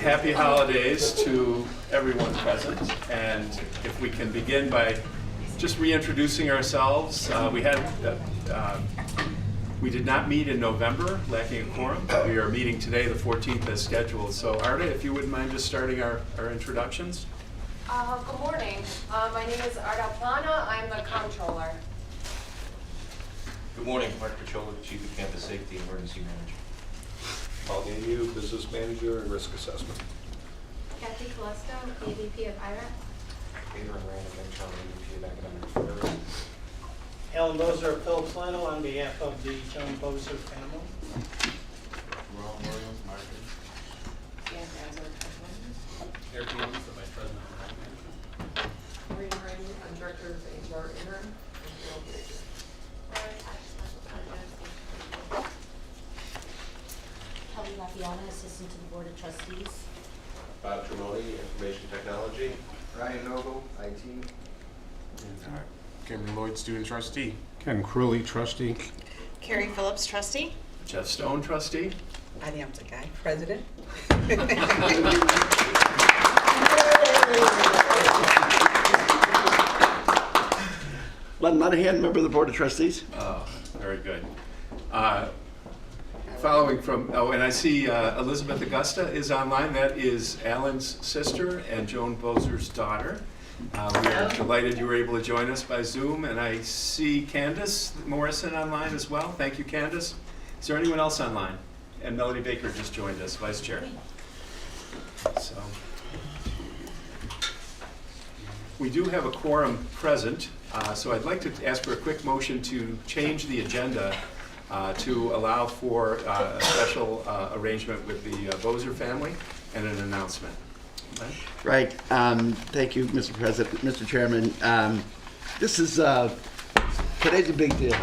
happy holidays to everyone present. And if we can begin by just reintroducing ourselves. We did not meet in November, lacking a quorum. We are meeting today, the 14th, as scheduled. So Arda, if you wouldn't mind just starting our introductions. Good morning. My name is Arda Plana. I'm the comptroller. Good morning, Mark Pachola, Chief of Campus Safety and Emergency Manager. Paul Danu, Business Manager and Risk Assessment. Kathy Calesto, AVP of IRAC. Peter and Rand, Benchon, AVP of Academic Affairs. Alan Bozer, Phil Plano on behalf of the Joan Bozer family. Ron Williams, Marketing. Dan Bazzer, Eric Williams, the Vice President of Health Management. Maureen Rainey, I'm Director of HR Interim. Kelly Lappiana, Assistant to the Board of Trustees. Bob Tremoni, Information Technology. Ryan Noble, IT. Cameron Lloyd, Student Trustee. Ken Crewley, Trustee. Carrie Phillips, Trustee. Jeff Stone, Trustee. Adi Amtagai, President. Len Monahan, member of the Board of Trustees. Oh, very good. Following from, and I see Elizabeth Augusta is online. That is Alan's sister and Joan Bozer's daughter. We are delighted you were able to join us by Zoom. And I see Candace Morrison online as well. Thank you, Candace. Is there anyone else online? And Melody Baker just joined us, Vice Chair. So we do have a quorum present. So I'd like to ask for a quick motion to change the agenda to allow for a special arrangement with the Bozer family and an announcement. Right. Thank you, Mr. President, Mr. Chairman. This is today's a big deal.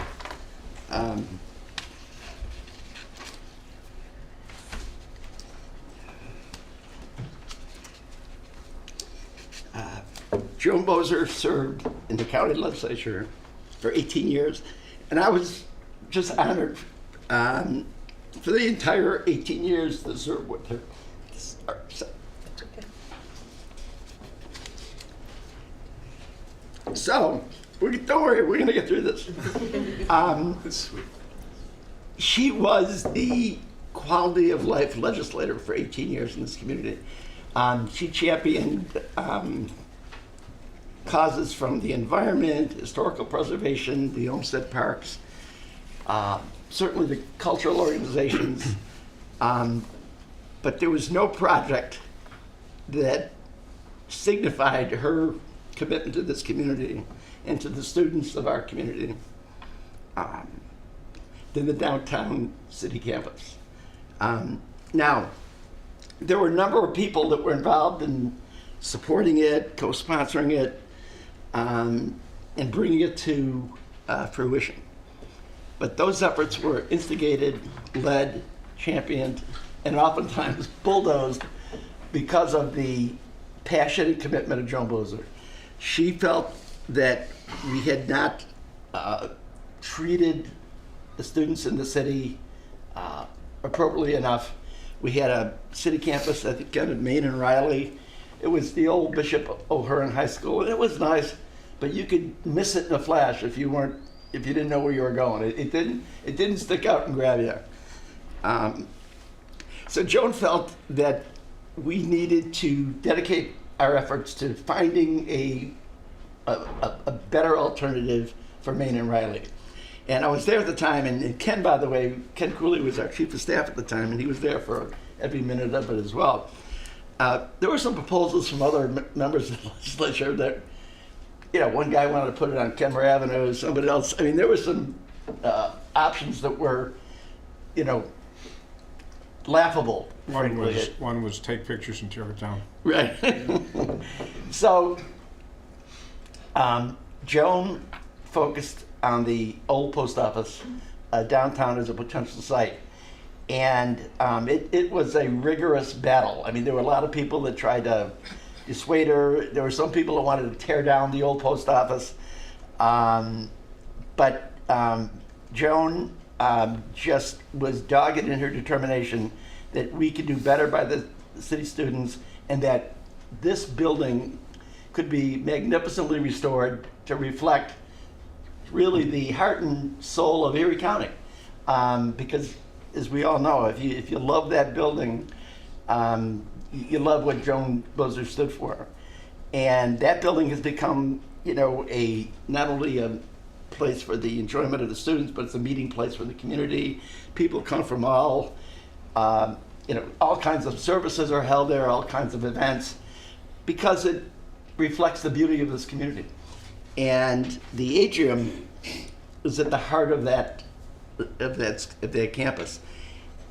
Joan Bozer served in the county legislature for 18 years, and I was just honored for the entire 18 years to serve with her. So, don't worry, we're going to get through this. Sweet. She was the quality of life legislator for 18 years in this community. She championed causes from the environment, historical preservation, the Olmsted Parks, certainly the cultural organizations, but there was no project that signified her commitment to this community and to the students of our community than the downtown city campus. Now, there were a number of people that were involved in supporting it, co-sponsoring it, and bringing it to fruition. But those efforts were instigated, led, championed, and oftentimes bulldozed because of the passion and commitment of Joan Bozer. She felt that we had not treated the students in the city appropriately enough. We had a city campus, I think, at Main and Riley. It was the old Bishop O'Hearn High School, and it was nice, but you could miss it in a flash if you didn't know where you were going. It didn't stick out and grab you. So Joan felt that we needed to dedicate our efforts to finding a better alternative for Main and Riley. And I was there at the time, and Ken, by the way, Ken Cooley was our chief of staff at the time, and he was there for every minute of it as well. There were some proposals from other members of the legislature that, one guy wanted to put it on Kenmore Avenue, somebody else. I mean, there were some options that were, laughable. One was take pictures and tear it down. Right. So, Joan focused on the old post office downtown as a potential site. And it was a rigorous battle. I mean, there were a lot of people that tried to dissuade her. There were some people that wanted to tear down the old post office. But Joan just was dogged in her determination that we could do better by the city students and that this building could be magnificently restored to reflect really the heart and soul of Erie County. Because as we all know, if you love that building, you love what Joan Bozer stood for. And that building has become, not only a place for the enjoyment of the students, but it's a meeting place for the community. People come from all kinds of services are held there, all kinds of events, because it reflects the beauty of this community. And the atrium is at the heart of that campus.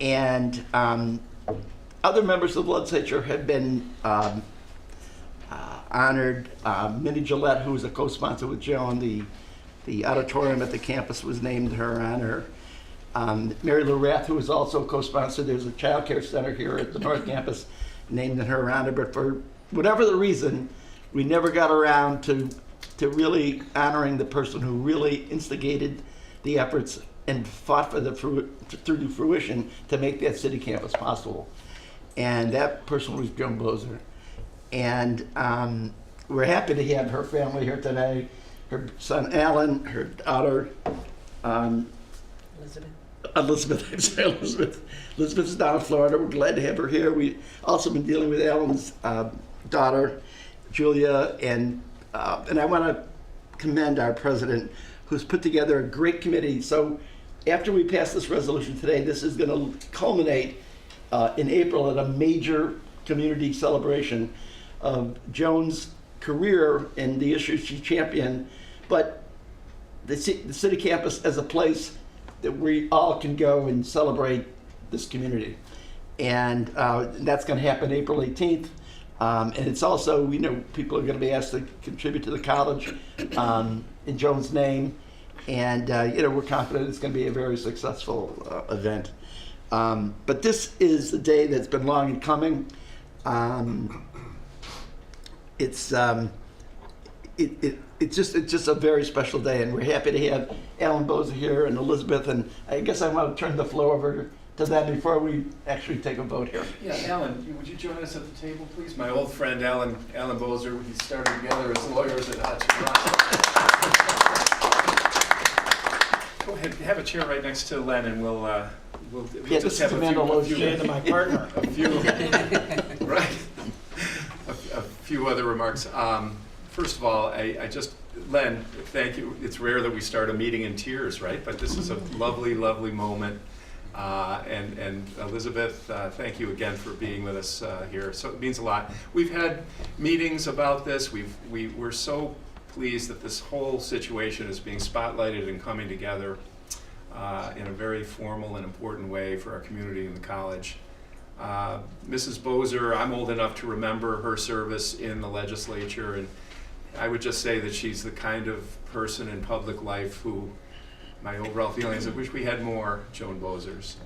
And other members of the legislature have been honored. Minnie Gillette, who was a co-sponsor with Joan, the auditorium at the campus was named in her honor. Mary Lou Rath, who was also a co-sponsor, there's a child care center here at the North Campus named in her honor, but for whatever the reason, we never got around to really honoring the person who really instigated the efforts and fought for through to fruition to make that city campus possible. And that person was Joan Bozer. And we're happy to have her family here today. Her son Alan, her daughter Elizabeth. Elizabeth's down in Florida. We're glad to have her here. We also been dealing with Alan's daughter, Julia, and I want to commend our president, who's put together a great committee. So after we pass this resolution today, this is going to culminate in April at a major community celebration of Joan's career and the issues she championed, but the city campus as a place that we all can go and celebrate this community. And that's going to happen April 18th. And it's also, people are going to be asked to contribute to the college in Joan's name. And, we're confident it's going to be a very successful event. But this is a day that's been long in coming. It's just a very special day, and we're happy to have Alan Bozer here and Elizabeth, and I guess I want to turn the floor over to them before we actually take a vote here. Yeah, Alan, would you join us at the table, please? My old friend Alan Bozer, we started together as lawyers at Hutch. Go ahead, have a chair right next to Len, and we'll Yeah, just this have is a Amanda few, Shane, my partner. a few other remarks. First of all, Len, thank you. It's rare that we start a meeting in tears, right? But this is a lovely, lovely moment. And Elizabeth, thank you again for being with us here. So it means a lot. We've had meetings about this. We're so pleased that this whole situation is being spotlighted and coming together in a very formal and important way for our community and the college. Mrs. Bozer, I'm old enough to remember her service in the legislature, and I would just say that she's the kind of person in public life who, my overall feeling is I wish we had more Joan Bozers.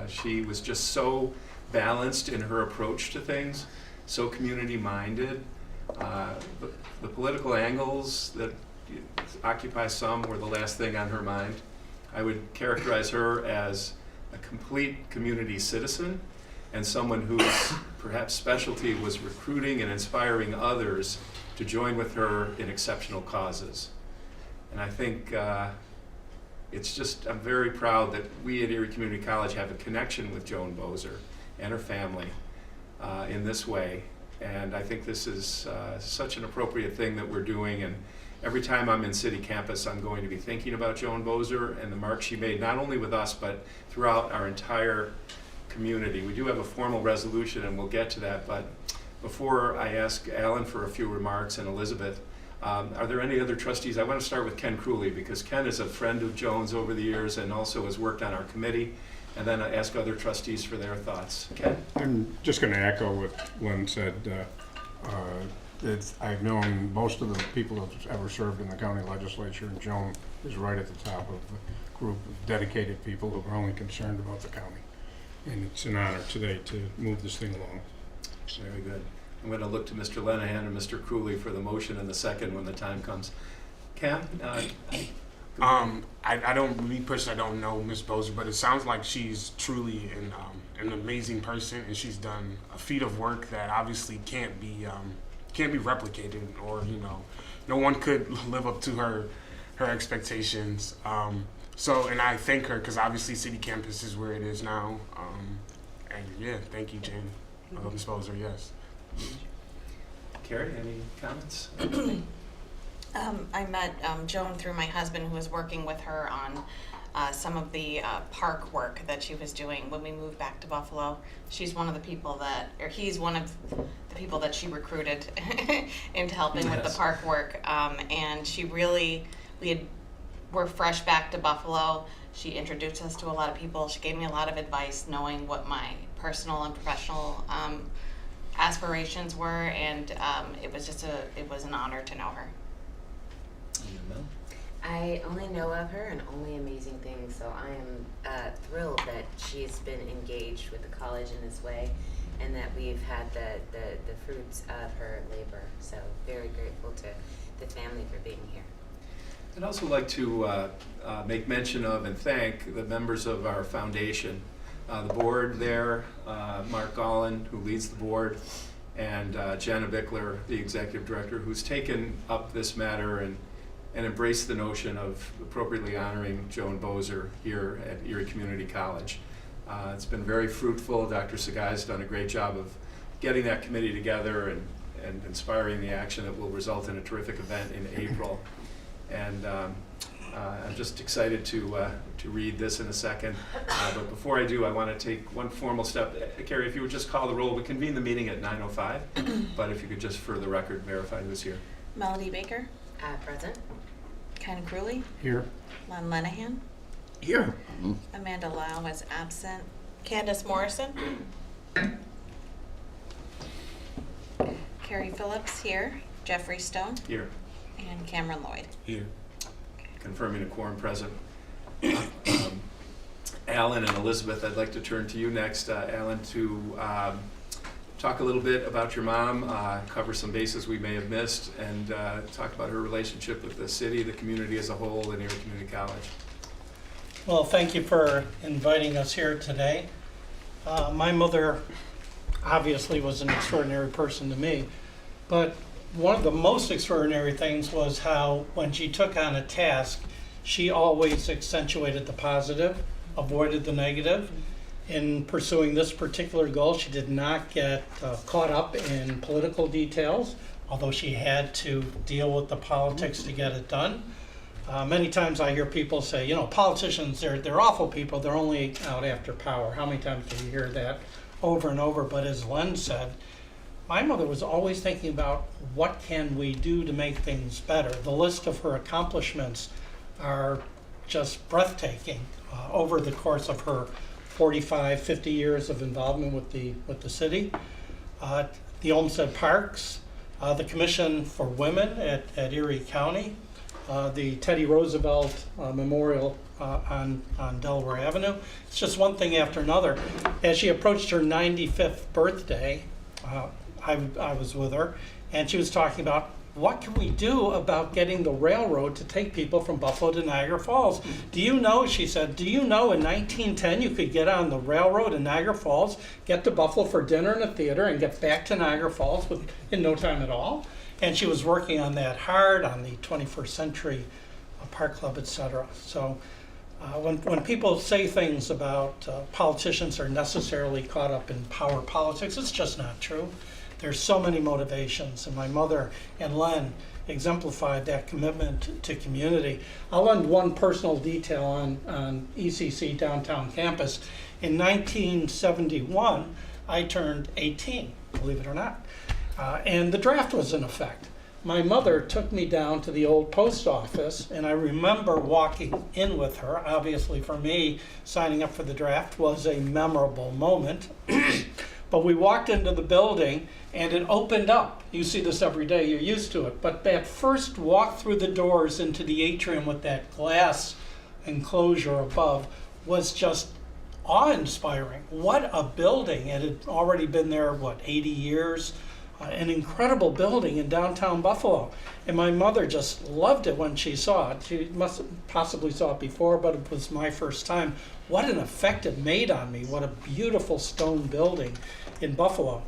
She was just so balanced in her approach to things, so community-minded. The political angles that occupy some were the last thing on her mind. I would characterize her as a complete community citizen and someone whose perhaps specialty was recruiting and inspiring others to join with her in exceptional causes. And I think I'm very proud that we at Erie Community College have a connection with Joan Bozer and her family in this way. And I think this is such an appropriate thing that we're doing. And every time I'm in city campus, I'm going to be thinking about Joan Bozer and the mark she made, not only with us, but throughout our entire community. We do have a formal resolution, and we'll get to that. But before I ask Alan for a few remarks and Elizabeth, are there any other trustees? I want to start with Ken Cooley, because Ken is a friend of Joan's over the years and also has worked on our committee. And then I ask other trustees for their thoughts. Ken? I'm just going to echo what Len said. I've known most of the people who've ever served in the county legislature, and Joan is right at the top of the group of dedicated people who are only concerned about the county. And it's an honor today to move this thing along. Very good. I'm going to look to Mr. Lenahan and Mr. Cooley for the motion and the second when the time comes. Cam, I don't, me personally, I don't know Miss Bozer, but it sounds like she's truly an amazing person, and she's done a feat of work that obviously can't be replicated, or no one could live up to her expectations. And I thank her because obviously City Campus is where it is now. And yeah, thank you, Jane. Miss Bozer, yes. Carrie, any comments? I met Joan through my husband, who was working with her on some of the park work that she was doing when we moved back to Buffalo. She's one of the people he's one of the people that she recruited into helping with the park work. And she really, we're fresh back to Buffalo. She introduced us to a lot of people. She gave me a lot of advice, knowing what my personal and professional aspirations were, and it was an honor to know her. I only know of her and only amazing things, so I am thrilled that she's been engaged with the college in this way, and that we've had the fruits of her labor. So very grateful to the family for being here. I'd also like to make mention of and thank the members of our foundation. The board there, Mark Gollin, who leads the board, and Jenna Bickler, the executive director, who's taken up this matter and embraced the notion of appropriately honoring Joan Bozer here at Erie Community College. It's been very fruitful. Dr. Sagai's done a great job of getting that committee together and inspiring the action that will result in a terrific event in April. And I'm just excited to read this in a second. But before I do, I want to take one formal step. Carrie, if you would just call the roll. We convene the meeting at 9:05, but if you could just for the record verify who's here. Melody Baker. Present. Ken Crewley. Here. Len Lenahan. Here. Amanda Lau is absent. Candace Morrison. Carrie Phillips here. Jeffrey Stone. Here. And Cameron Lloyd. Here. Confirming a quorum present. Alan and Elizabeth, I'd like to turn to you next. Alan, to talk a little bit about your mom, cover some bases we may have missed, and talk about her relationship with the city, the community as a whole, and Erie Community College. Well, thank you for inviting us here today. My mother obviously was an extraordinary person to me, but one of the most extraordinary things was how when she took on a task, she always accentuated the positive, avoided the negative. In pursuing this particular goal, she did not get caught up in political details, although she had to deal with the politics to get it done. Many times I hear people say, politicians, they're awful people, they're only out after power. How many times do you hear that over and over? But as Len said, my mother was always thinking about what can we do to make things better. The list of her accomplishments are just breathtaking over the course of her 45, 50 years of involvement with the city. The Olmsted Parks, the Commission for Women at Erie County, the Teddy Roosevelt Memorial on Delaware Avenue. It's just one thing after another. As she approached her 95th birthday, I was with her, and she was talking about what can we do about getting the railroad to take people from Buffalo to Niagara Falls. Do you know, she said, do you know in 1910 you could get on the railroad in Niagara Falls, get to Buffalo for dinner and a theater, and get back to Niagara Falls in no time at all? And she was working on that hard, on the 21st century Park Club, etc. So when people say things about politicians are necessarily caught up in power politics, it's just not true. There's so many motivations, and my mother and Len exemplified that commitment to community. I'll end one personal detail on ECC downtown campus. In 1971, I turned 18, believe it or not, and the draft was in effect. My mother took me down to the old post office, and I remember walking in with her. Obviously, for me, signing up for the draft was a memorable moment. But we walked into the building, and it opened up. You see this every day, you're used to it. But that first walk through the doors into the atrium with that glass enclosure above was just awe-inspiring. What a building. It had already been there, 80 years? an incredible building in downtown Buffalo. And my mother just loved it when she saw it. She must have possibly saw it before, but it was my first time. What an effect it made on me. What a beautiful stone building in Buffalo.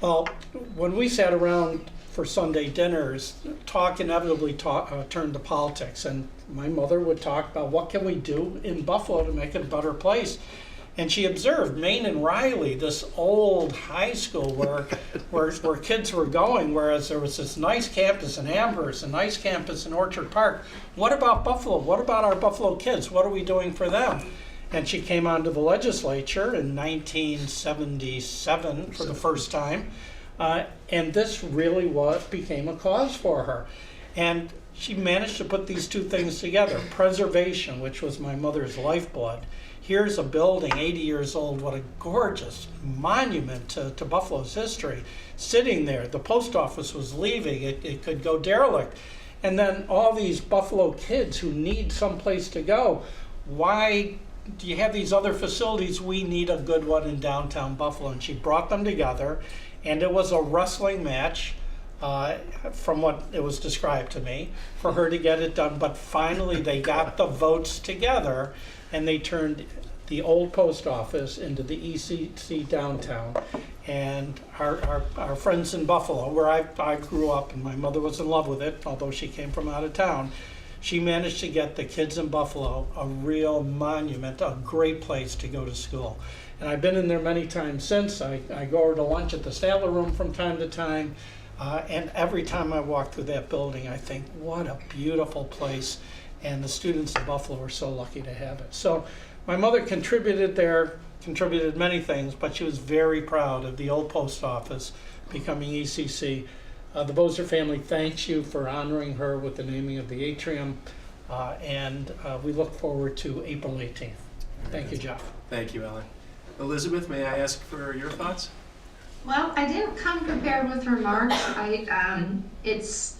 Well, when we sat around for Sunday dinners, talk inevitably turned to politics. And my mother would talk about what can we do in Buffalo to make it a better place. And she observed Main and Riley, this old high school where kids were going, whereas there was this nice campus in Amherst, a nice campus in Orchard Park. What about Buffalo? What about our Buffalo kids? What are we doing for them? And she came onto the legislature in 1977 for the first time. And this really became a cause for her. And she managed to put these two things together. Preservation, which was my mother's lifeblood. Here's a building, 80 years old, what a gorgeous monument to Buffalo's history, sitting there. The post office was leaving, it could go derelict. And then all these Buffalo kids who need someplace to go. Why do you have these other facilities? We need a good one in downtown Buffalo. And she brought them together, and it was a wrestling match, from what it was described to me, for her to get it done. But finally they got the votes together, and they turned the old post office into the ECC downtown. And our friends in Buffalo, where I grew up, and my mother was in love with it, although she came from out of town, she managed to get the kids in Buffalo a real monument, a great place to go to school. And I've been in there many times since. I go over to lunch at the Statler Room from time to time, and every time I walk through that building, I think, what a beautiful place. And the students of Buffalo are so lucky to have it. So my mother contributed many things, but she was very proud of the old post office becoming ECC. The Bozer family thanks you for honoring her with the naming of the atrium, and we look forward to April 18th. Thank you, Jeff. Thank you, Ellen. Elizabeth, may I ask for your thoughts? Well, I didn't come prepared with remarks. It's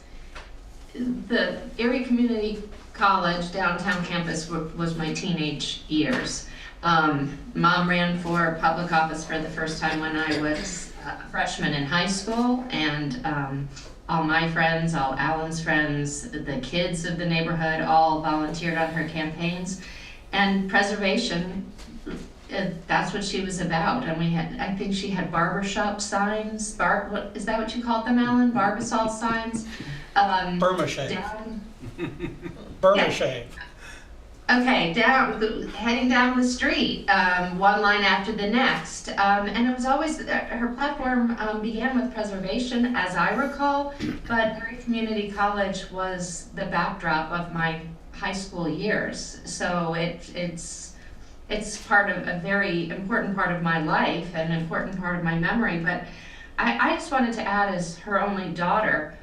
the Erie Community College downtown campus was my teenage years. Mom ran for public office for the first time when I was a freshman in high school, and all my friends, all Alan's friends, the kids of the neighborhood all volunteered on her campaigns. And preservation, that's what she was about. And I think she had barbershop signs. What is that what you called them, Alan? Barbasol signs? Burma shave. Burma shave. Okay, heading down the street, one line after the next. And it was always, her platform began with preservation, as I recall, but Erie Community College was the backdrop of my high school years. So it's part of a very important part of my life and an important part of my memory. But I just wanted to add, as her only daughter,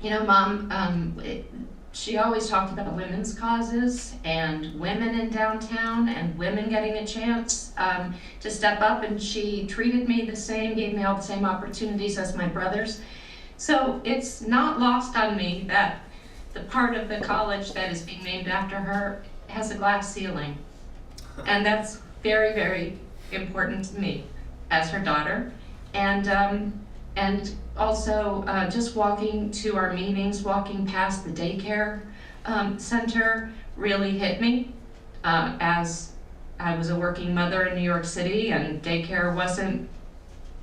Mom, she always talked about women's causes and women in downtown and women getting a chance to step up, and she treated me the same, gave me all the same opportunities as my brothers. So it's not lost on me that the part of the college that is being named after her has a glass ceiling. And that's very, very important to me as her daughter. And also just walking to our meetings, walking past the daycare center really hit me as I was a working mother in New York City and daycare wasn't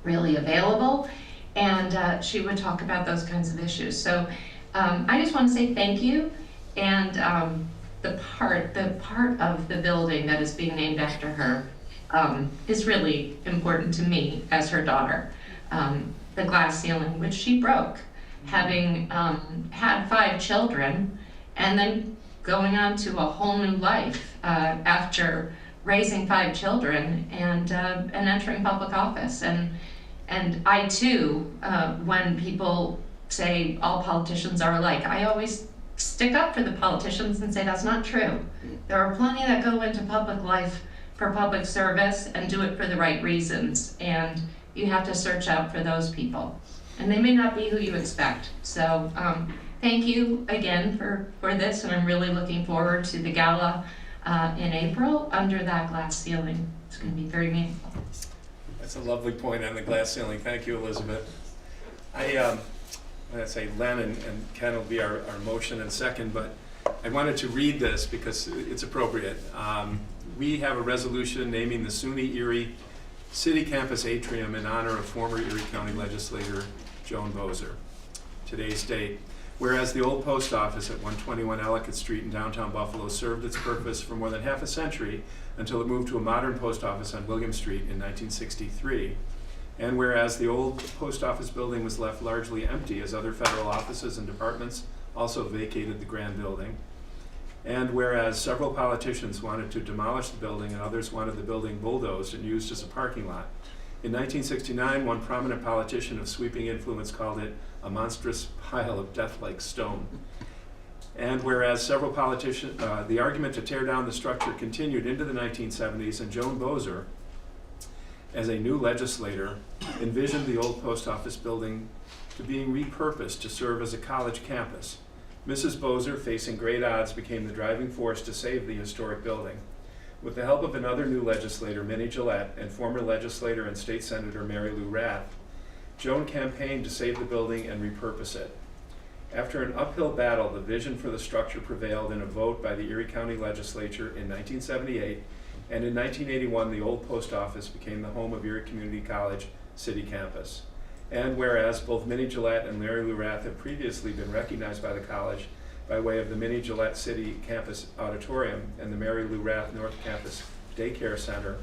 really available. And she would talk about those kinds of issues. So I just want to say thank you. And the part of the building that is being named after her is really important to me as her daughter. The glass ceiling, which she broke, having had 5 children, and then going on to a whole new life after raising 5 children and entering public office. And I too, when people say all politicians are alike, I always stick up for the politicians and say that's not true. There are plenty that go into public life for public service and do it for the right reasons. And you have to search out for those people. And they may not be who you expect. So thank you again for this, and I'm really looking forward to the gala in April under that glass ceiling. It's going to be very meaningful. That's a lovely point on the glass ceiling. Thank you, Elizabeth. I'd say Len and Ken will be our motion and second, but I wanted to read this because it's appropriate. We have a resolution naming the SUNY Erie City Campus Atrium in honor of former Erie County legislator Joan Bozer. Today's date. Whereas the old post office at 121 Ellicott Street in downtown Buffalo served its purpose for more than half a century until it moved to a modern post office on William Street in 1963. And whereas the old post office building was left largely empty as other federal offices and departments also vacated the grand building. And whereas several politicians wanted to demolish the building and others wanted the building bulldozed and used as a parking lot. In 1969, one prominent politician of sweeping influence called it a monstrous pile of death-like stone. And whereas several politicians, the argument to tear down the structure continued into the 1970s, and Joan Bozer, as a new legislator, envisioned the old post office building to being repurposed to serve as a college campus. Mrs. Bozer, facing great odds, became the driving force to save the historic building. With the help of another new legislator, Minnie Gillette, and former legislator and state senator Mary Lou Rath, Joan campaigned to save the building and repurpose it. After an uphill battle, the vision for the structure prevailed in a vote by the Erie County Legislature in 1978, and in 1981, the old post office became the home of Erie Community College City Campus. And whereas both Minnie Gillette and Larry Lou Rath have previously been recognized by the college by way of the Minnie Gillette City Campus Auditorium and the Mary Lou Rath North Campus Daycare Center,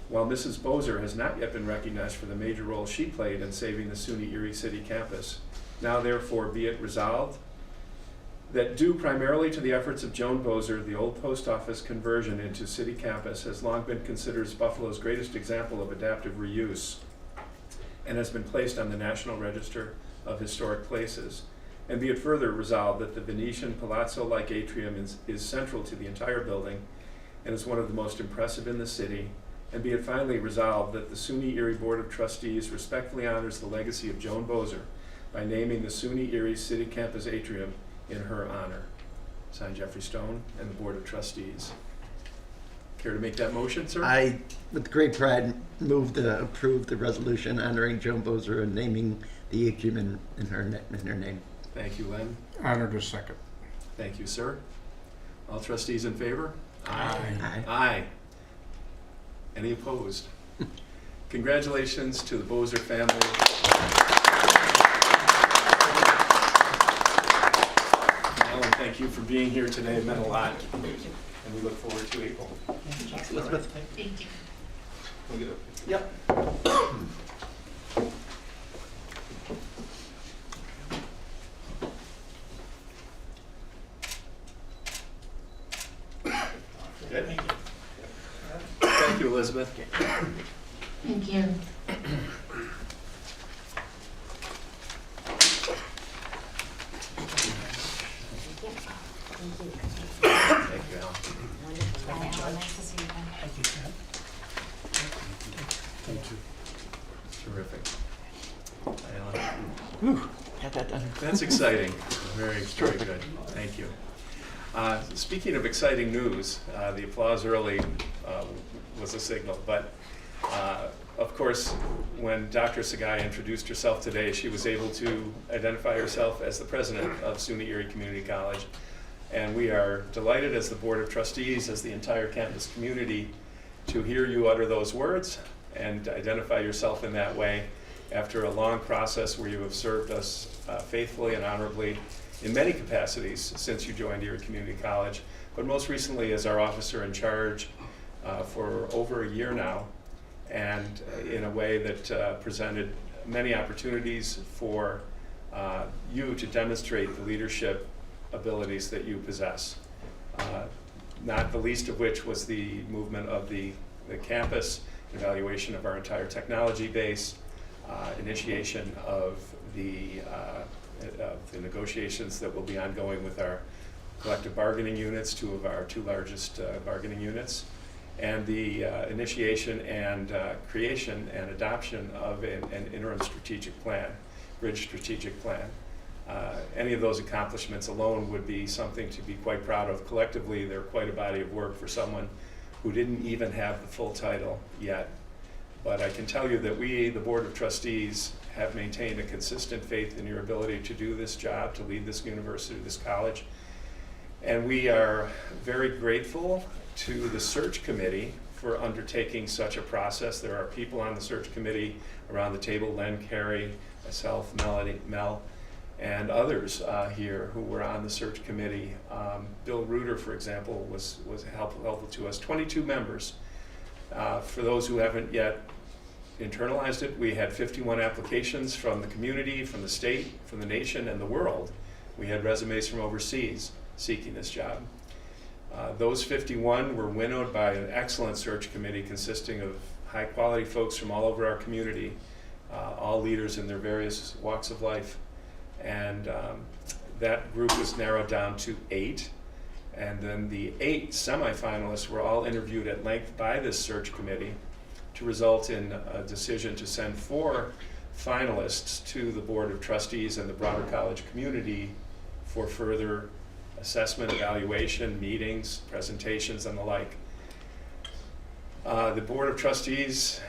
while Mrs. Bozer has not yet been recognized for the major role she played in saving the SUNY Erie City Campus. Now therefore be it resolved that due primarily to the efforts of Joan Bozer, the old post office conversion into city campus has long been considered as Buffalo's greatest example of adaptive reuse and has been placed on the National Register of Historic Places. And be it further resolved that the Venetian palazzo-like atrium is central to the entire building and is one of the most impressive in the city. And be it finally resolved that the SUNY Erie Board of Trustees respectfully honors the legacy of Joan Bozer by naming the SUNY Erie City Campus Atrium in her honor. Signed, Jeffrey Stone and the Board of Trustees. Care to make that motion, sir? I, with great pride, move to approve the resolution honoring Joan Bozer and naming the atrium in her name. Thank you, Len. Honored as second. Thank you, sir. All trustees in favor? Aye. Aye. Aye. Any opposed? Congratulations to the Bozer family. Alan, thank you for being here today. It meant a lot. And we look forward to April. Elizabeth? Thank you. We'll get up. Yep. Good. Thank you, Elizabeth. Thank you. Thank you, Alan. Nice to see you again. Thank you, Ken. Thank you. Terrific. Alan. Whew, got that done. That's exciting. Very, very good. Thank you. Speaking of exciting news, the applause early was a signal, but of course, when Dr. Sagai introduced herself today, she was able to identify herself as the president of SUNY Erie Community College. And we are delighted as the Board of Trustees, as the entire campus community, to hear you utter those words and identify yourself in that way after a long process where you have served us faithfully and honorably in many capacities since you joined Erie Community College, but most recently as our officer in charge for over a year now, and in a way that presented many opportunities for you to demonstrate the leadership abilities that you possess. Not the least of which was the movement of the campus, evaluation of our entire technology base, initiation of the negotiations that will be ongoing with our collective bargaining units, two of our two largest bargaining units, and the initiation and creation and adoption of an interim strategic plan, bridge strategic plan. Any of those accomplishments alone would be something to be quite proud of. Collectively, they're quite a body of work for someone who didn't even have the full title yet. But I can tell you that we, the Board of Trustees, have maintained a consistent faith in your ability to do this job, to lead this university, this college. And we are very grateful to the search committee for undertaking such a process. There are people on the search committee around the table, Len, Carey, myself, Melody, Mel, and others here who were on the search committee. Bill Reuter, for example, was helpful to us. 22 members. For those who haven't yet internalized it, we had 51 applications from the community, from the state, from the nation, and the world. We had resumes from overseas seeking this job. Those 51 were winnowed by an excellent search committee consisting of high-quality folks from all over our community, all leaders in their various walks of life. And that group was narrowed down to 8. And then the 8 semifinalists were all interviewed at length by this search committee to result in a decision to send 4 finalists to the Board of Trustees and the broader college community for further assessment, evaluation, meetings, presentations, and the like. The Board of Trustees,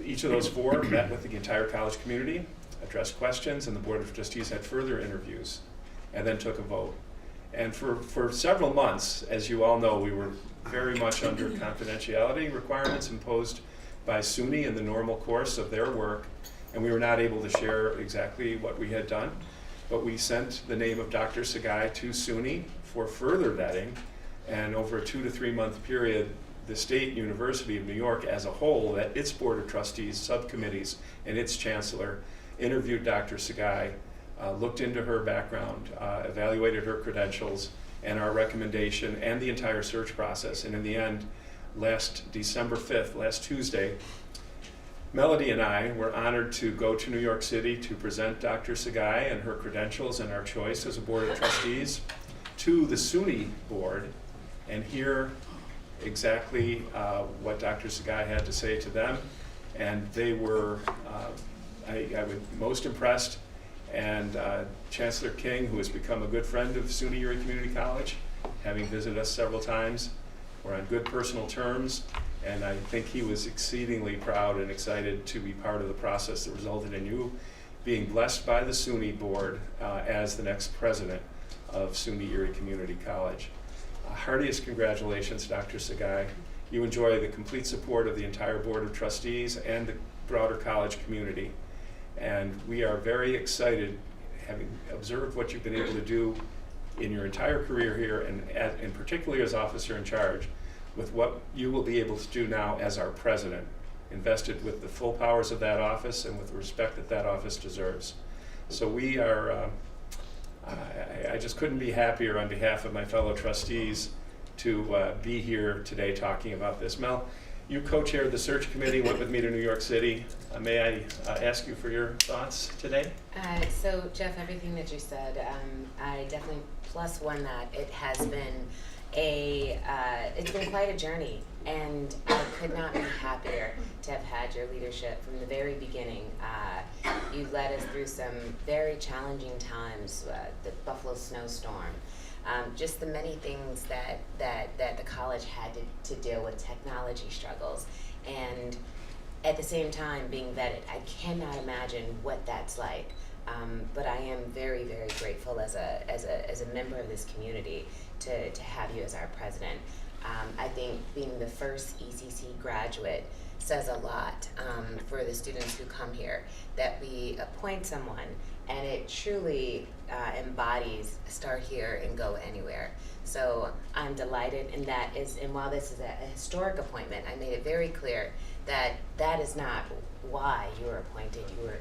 each of those 4 met with the entire college community, addressed questions, and the Board of Trustees had further interviews, and then took a vote. And for several months, as you all know, we were very much under confidentiality requirements imposed by SUNY in the normal course of their work, and we were not able to share exactly what we had done. But we sent the name of Dr. Sagai to SUNY for further vetting, and over a 2 to 3 month period, the State University of New York as a whole, at its Board of Trustees, subcommittees, and its chancellor, interviewed Dr. Sagai, looked into her background, evaluated her credentials, and our recommendation, and the entire search process. And in the end, last December 5th, last Tuesday, Melody and I were honored to go to New York City to present Dr. Sagai and her credentials and our choice as a Board of Trustees to the SUNY board and hear exactly what Dr. Sagai had to say to them. And they were, I was most impressed. And Chancellor King, who has become a good friend of SUNY Erie Community College, having visited us several times, we're on good personal terms. And I think he was exceedingly proud and excited to be part of the process that resulted in you being blessed by the SUNY board as the next president of SUNY Erie Community College. Heartiest congratulations, Dr. Sagai. You enjoy the complete support of the entire Board of Trustees and the broader college community. And we are very excited, having observed what you've been able to do in your entire career here, and particularly as officer in charge, with what you will be able to do now as our president, invested with the full powers of that office and with the respect that that office deserves. So we are, I just couldn't be happier on behalf of my fellow trustees to be here today talking about this. Mel, you co-chaired the search committee, went with me to New York City. May I ask you for your thoughts today? So Jeff, everything that you said, I definitely +1 that. It has been it's been quite a journey, and I could not be happier to have had your leadership from the very beginning. You led us through some very challenging times, the Buffalo snowstorm, just the many things that the college had to deal with, technology struggles, and at the same time being vetted. I cannot imagine what that's like. But I am very, very grateful as a member of this community to have you as our president. I think being the first ECC graduate says a lot for the students who come here, that we appoint someone and it truly embodies start here and go anywhere. So I'm delighted, and while this is a historic appointment, I made it very clear that that is not why you were appointed. You were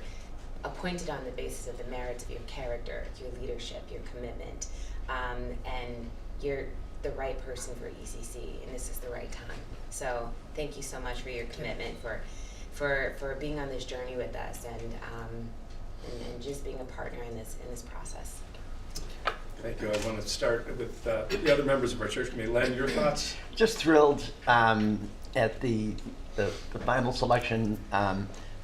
appointed on the basis of the merits of your character, your leadership, your commitment, and you're the right person for ECC, and this is the right time. So thank you so much for your commitment, for being on this journey with us, and just being a partner in this process. Thank you. I want to start with the other members of our church committee. Len, your thoughts? Just thrilled at the final selection.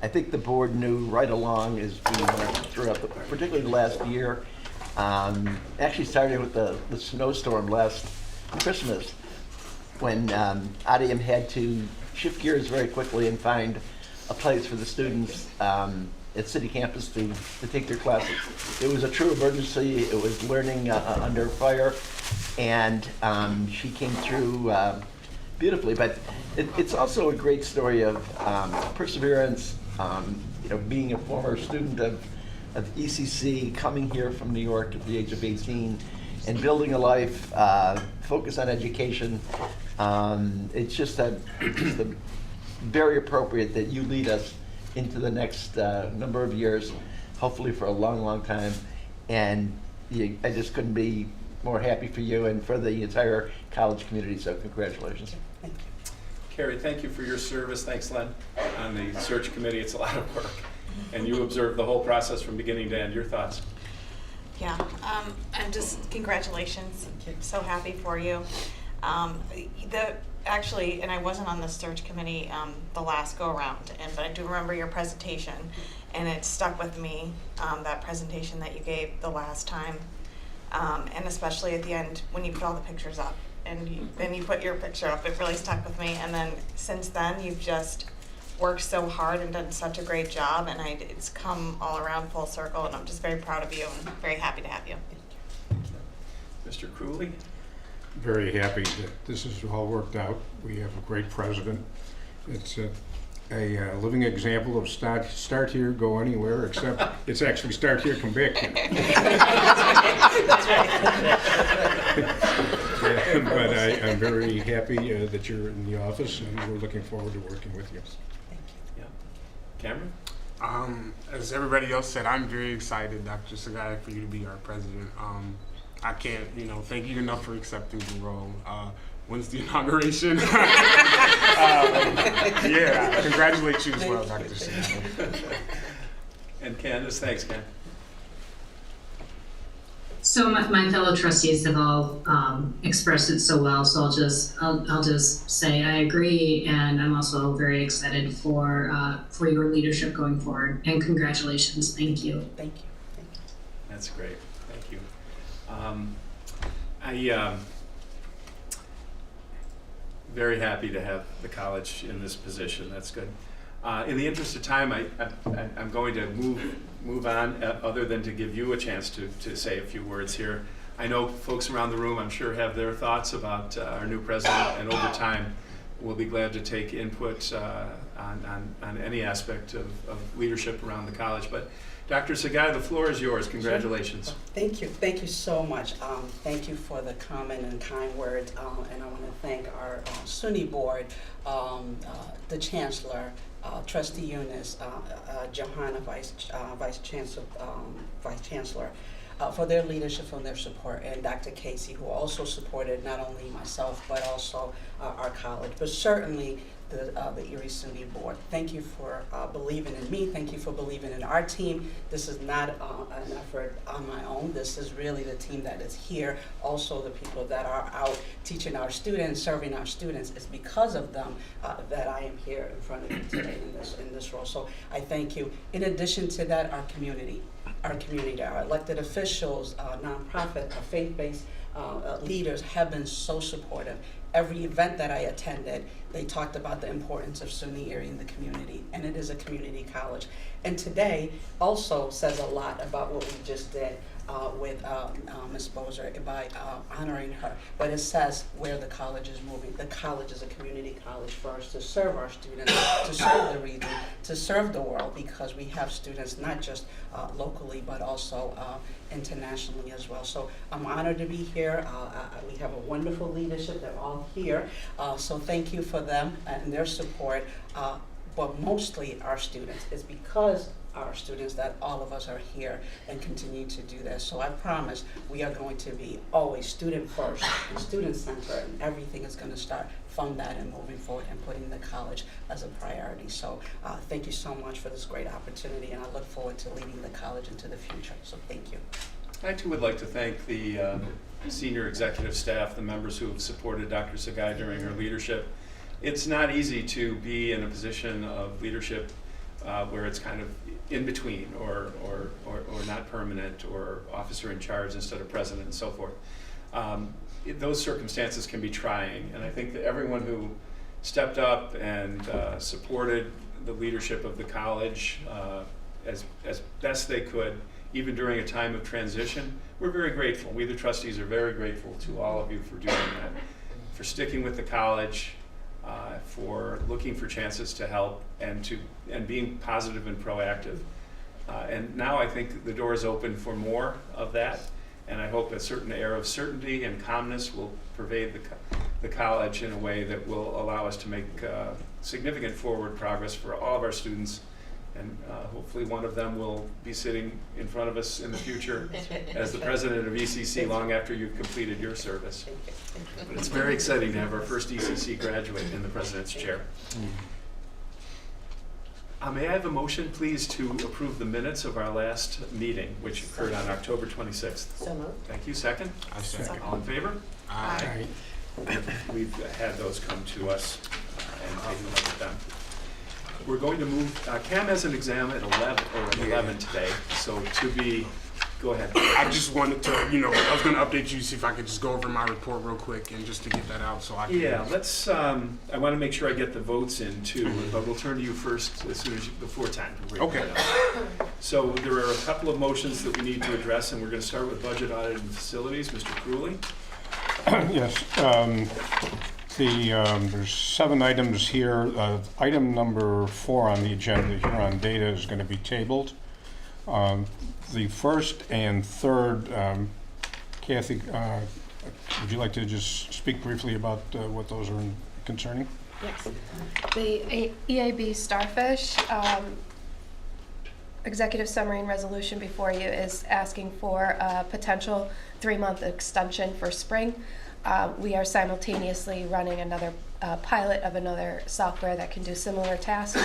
I think the board knew right along as we went through, particularly the last year. Actually started with the snowstorm last Christmas, when ADIM had to shift gears very quickly and find a place for the students at City Campus to take their classes. It was a true emergency. It was learning under fire, and she came through beautifully. But it's also a great story of perseverance. Being a former student of ECC, coming here from New York at the age of 18, and building a life focused on education. It's just very appropriate that you lead us into the next number of years, hopefully for a long, long time. And I just couldn't be more happy for you and for the entire college community, so congratulations. Thank you. Carrie, thank you for your service. Thanks, Len, on the search committee. It's a lot of work. And you observed the whole process from beginning to end. Your thoughts? Yeah, I'm just, congratulations. So happy for you. Actually, and I wasn't on the search committee the last go around, but I do remember your presentation, and it stuck with me, that presentation that you gave the last time, and especially at the end when you put all the pictures up, and then you put your picture up. It really stuck with me, and then since then you've just worked so hard and done such a great job, and it's come all around full circle, and I'm just very proud of you and very happy to have you. Mr. Cooley? Very happy that this has all worked out. We have a great president. It's a living example of start here, go anywhere, except it's actually start here, come back here. That's right. But I'm very happy that you're in the office, and we're looking forward to working with you. Yeah. Cameron? As everybody else said, I'm very excited, Dr. Sagai, for you to be our president. I can't, thank you enough for accepting the role. When's the inauguration? Yeah, congratulate you as well, Dr. Sagai. And Candace, thanks, Ken. So my fellow trustees have all expressed it so well. So I'll just say I agree, and I'm also very excited for your leadership going forward. And congratulations! Thank you. Thank you. That's great. Thank you. Very happy to have the college in this position. That's good. In the interest of time, I'm going to move on, other than to give you a chance to say a few words here. I know folks around the room, I'm sure, have their thoughts about our new president, and over time, we'll be glad to take input on any aspect of leadership around the college. But Dr. Sagai, the floor is yours. Congratulations. Thank you. Thank you so much. Thank you for the comment and kind words. And I want to thank our SUNY board, the Chancellor, Trustee Eunice, Johanna, Vice Chancellor, for their leadership, for their support, and Dr. Casey, who also supported not only myself, but also our college, but certainly the Erie SUNY board. Thank you for believing in me. Thank you for believing in our team. This is not an effort on my own. This is really the team that is here. Also the people that are out teaching our students, serving our students. It's because of them that I am here in front of you today in this role. So I thank you. In addition to that, our community, our elected officials, nonprofit, our faith-based leaders have been so supportive. Every event that I attended, they talked about the importance of SUNY Erie in the community, and it is a community college. And today also says a lot about what we just did with Ms. Boser by honoring her. But it says where the college is moving. The college is a community college first to serve our students, to serve the region, to serve the world, because we have students not just locally but also internationally as well. So I'm honored to be here. We have a wonderful leadership. They're all here. So thank you for them and their support. But mostly our students. It's because our students that all of us are here and continue to do this. So I promise we are going to be always student first and student centered, and everything is going to start from that and moving forward and putting the college as a priority. So thank you so much for this great opportunity, and I look forward to leading the college into the future. So thank you. I too would like to thank the senior executive staff, the members who have supported Dr. Sagai during her leadership. It's not easy to be in a position of leadership where it's kind of in between or not permanent, or officer in charge instead of president and so forth. Those circumstances can be trying, and I think that everyone who stepped up and supported the leadership of the college as best they could, even during a time of transition. We're very grateful. We, the trustees, are very grateful to all of you for doing that, for sticking with the college, for looking for chances to help, and being positive and proactive. And now I think the door is open for more of that, and I hope a certain air of certainty and calmness will pervade the college in a way that will allow us to make significant forward progress for all of our students. And hopefully one of them will be sitting in front of us in the future as the president of ECC long after you've completed your service. But it's very exciting to have our first ECC graduate in the president's chair. May I have a motion, please, to approve the minutes of our last meeting, which occurred on October 26th? So moved. Thank you. Second? I second. All in favor? Aye. We've had those come to us and taken a look at them. We're going to move, Cam has an exam at 11 today, so go ahead. I just wanted to, I was going to update you, see if I could just go over my report real quick and just to get that out so I can. Yeah, let's, I want to make sure I get the votes in too, but we'll turn to you first as soon as before time. Okay. So there are a couple of motions that we need to address, and we're going to start with budget, audit, and facilities. Mr. Crewley? Yes. There's 7 items here. Item number 4 on the agenda here on data is going to be tabled. The first and third, Kathy, would you like to just speak briefly about what those are concerning? Yes. The EAB Starfish executive summary and resolution before you is asking for a potential 3-month extension for spring. We are simultaneously running another pilot of another software that can do similar tasks,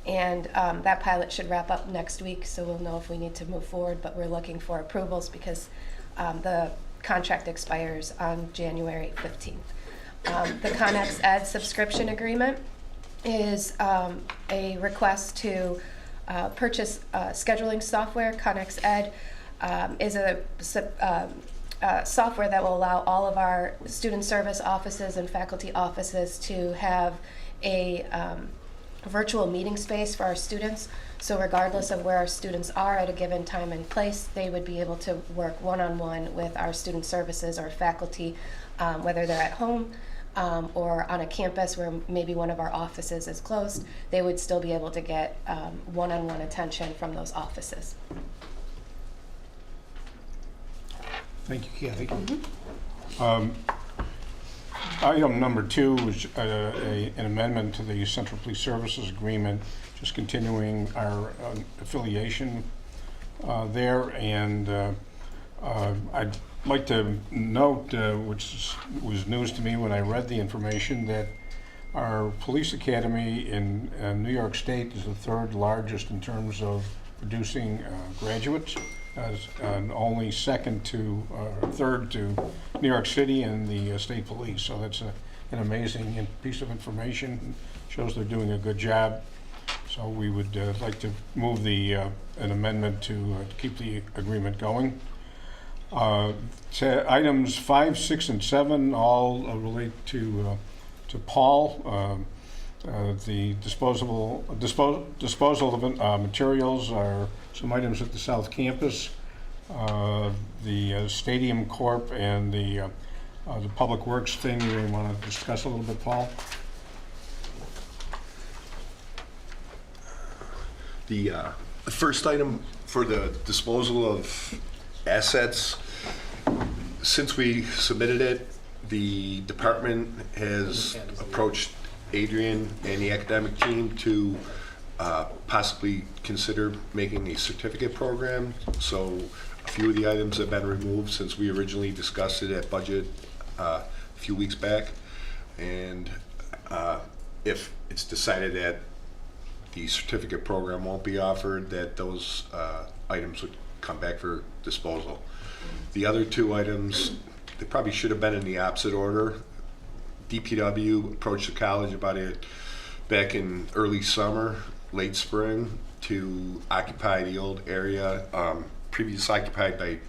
and that pilot should wrap up next week, so we'll know if we need to move forward, but we're looking for approvals because the contract expires on January 15th. The Connex Ed subscription agreement is a request to purchase scheduling software. Connex Ed is a software that will allow all of our student service offices and faculty offices to have a virtual meeting space for our students. So regardless of where our students are at a given time and place, they would be able to work one-on-one with our student services or faculty, whether they're at home or on a campus where maybe one of our offices is closed. They would still be able to get one-on-one attention from those offices. Thank you, Kathy. Item number 2 is an amendment to the Central Police Services Agreement, just continuing our affiliation there. And I'd like to note, which was news to me when I read the information, that our police academy in New York State is the 3rd largest in terms of producing graduates. And only 2nd to 3rd to New York City and the state police. So that's an amazing piece of information. Shows they're doing a good job. So we would like to move an amendment to keep the agreement going. Items 5, 6, and 7 all relate to Paul. The disposal of materials are some items at the South Campus, the Stadium Corp, and the Public Works thing. You may want to discuss a little bit, Paul. The first item for the disposal of assets, since we submitted it, the department has approached Adrian and the academic team to possibly consider making a certificate program. So a few of the items have been removed since we originally discussed it at budget a few weeks back. And if it's decided that the certificate program won't be offered, that those items would come back for disposal. The other 2 items, they probably should have been in the opposite order. DPW approached the college about it back in early summer, late spring, to occupy the old area previously occupied by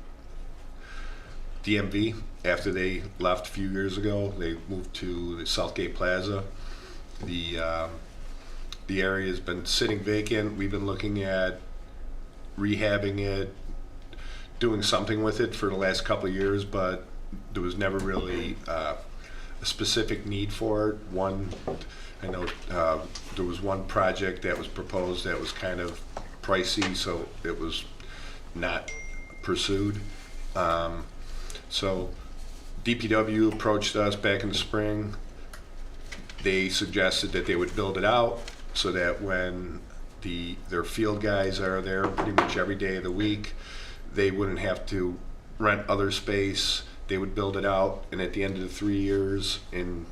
DMV. After they left a few years ago, they moved to the Southgate Plaza. The area has been sitting vacant. We've been looking at rehabbing it, doing something with it for the last couple of years, but there was never really a specific need for it. I know there was one project that was proposed that was kind of pricey, so it was not pursued. So DPW approached us back in the spring. They suggested that they would build it out so that when their field guys are there pretty much every day of the week, they wouldn't have to rent other space. They would build it out, and at the end of the 3 years in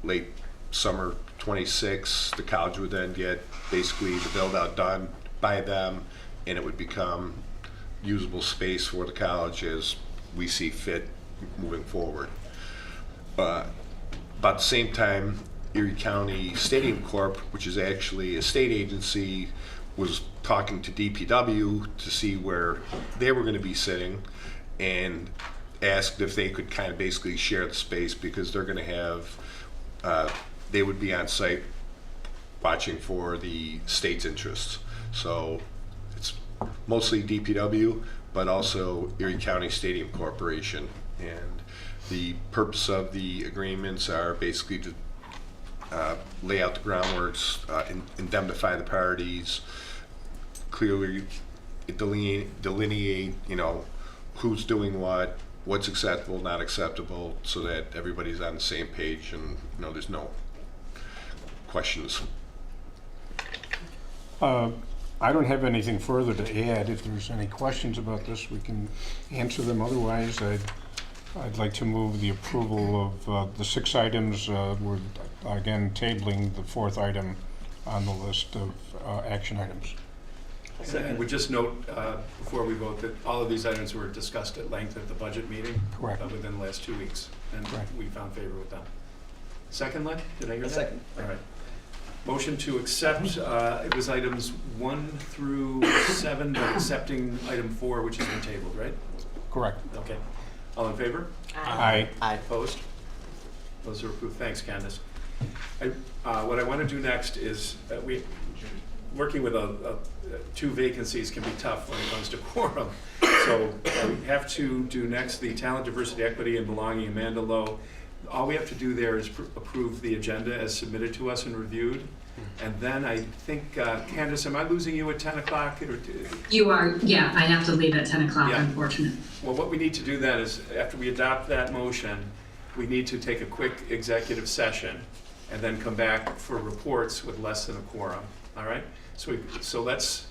late summer 26, the college would then get basically the build out done by them, and it would become usable space for the college as we see fit moving forward. About the same time, Erie County Stadium Corp., which is actually a state agency, was talking to DPW to see where they were going to be sitting, and asked if they could kind of basically share the space because they're going to have, they would be on site watching for the state's interests. So it's mostly DPW, but also Erie County Stadium Corporation. And the purpose of the agreements are basically to lay out the groundworks, indemnify the parties, clearly delineate, who's doing what, what's acceptable, not acceptable, so that everybody's on the same page and there's no questions. I don't have anything further to add. If there's any questions about this, we can answer them. Otherwise, I'd like to move the approval of the 6 items. We're again tabling the 4th item on the list of action items. And we just note before we vote that all of these items were discussed at length at the budget meeting. Correct. Within the last 2 weeks, and Correct. we found favor with them. Second, Len? Did I hear that? Second. All right. Motion to accept, it was items 1 through 7, but accepting item 4, which has been tabled, right? Correct. Okay. All in favor? Aye. Opposed? Those are approved. Thanks, Candace. What I want to do next is, working with 2 vacancies can be tough when it comes to quorum. So we have to do next the Talent, Diversity, Equity, and Belonging, Amanda Lowe. All we have to do there is approve the agenda as submitted to us and reviewed. And then I think, Candace, am I losing you at 10 o'clock? You are, yeah, I have to leave at 10 o'clock, Yeah. unfortunately. Well, what we need to do then is, after we adopt that motion, we need to take a quick executive session and then come back for reports with less than a quorum, all right? So let's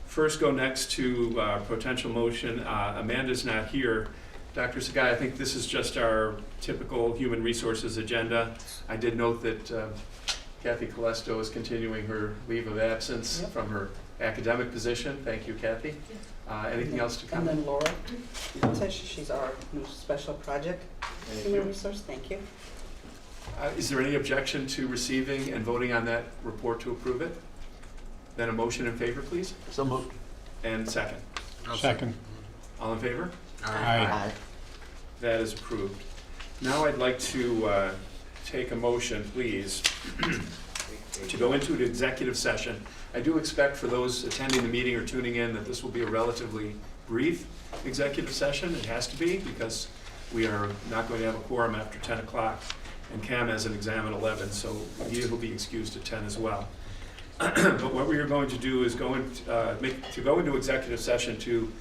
first go next to potential motion. Amanda's not here. Dr. Sagai, I think this is just our typical human resources agenda. I did note that Kathy Colesto is continuing her leave of absence from her academic position. Thank you, Kathy. Anything else to come? And then Laura, she's our new special project human resource. Thank you. Is there any objection to receiving and voting on that report to approve it? Then a motion in favor, please? So moved. And second. Second. All in favor? Aye. That is approved. Now I'd like to take a motion, please, to go into an executive session. I do expect for those attending the meeting or tuning in that this will be a relatively brief executive session. It has to be because we are not going to have a quorum after 10 o'clock. And Cam has an exam at 11, so he will be excused at 10 as well. But what we are going to do is go into executive session to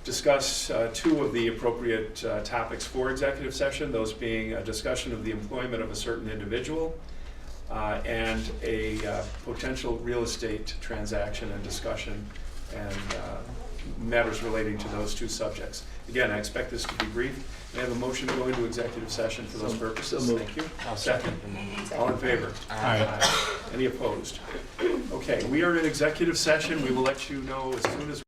discuss 2 of the appropriate topics for executive session, those being a discussion of the employment of a certain individual and a potential real estate transaction and discussion and matters relating to those 2 subjects. Again, I expect this to be brief. May I have a motion to go into executive session for those purposes? Thank you. Second. All in favor? Aye. Any opposed? Okay, we are in executive session. We will let you know as soon as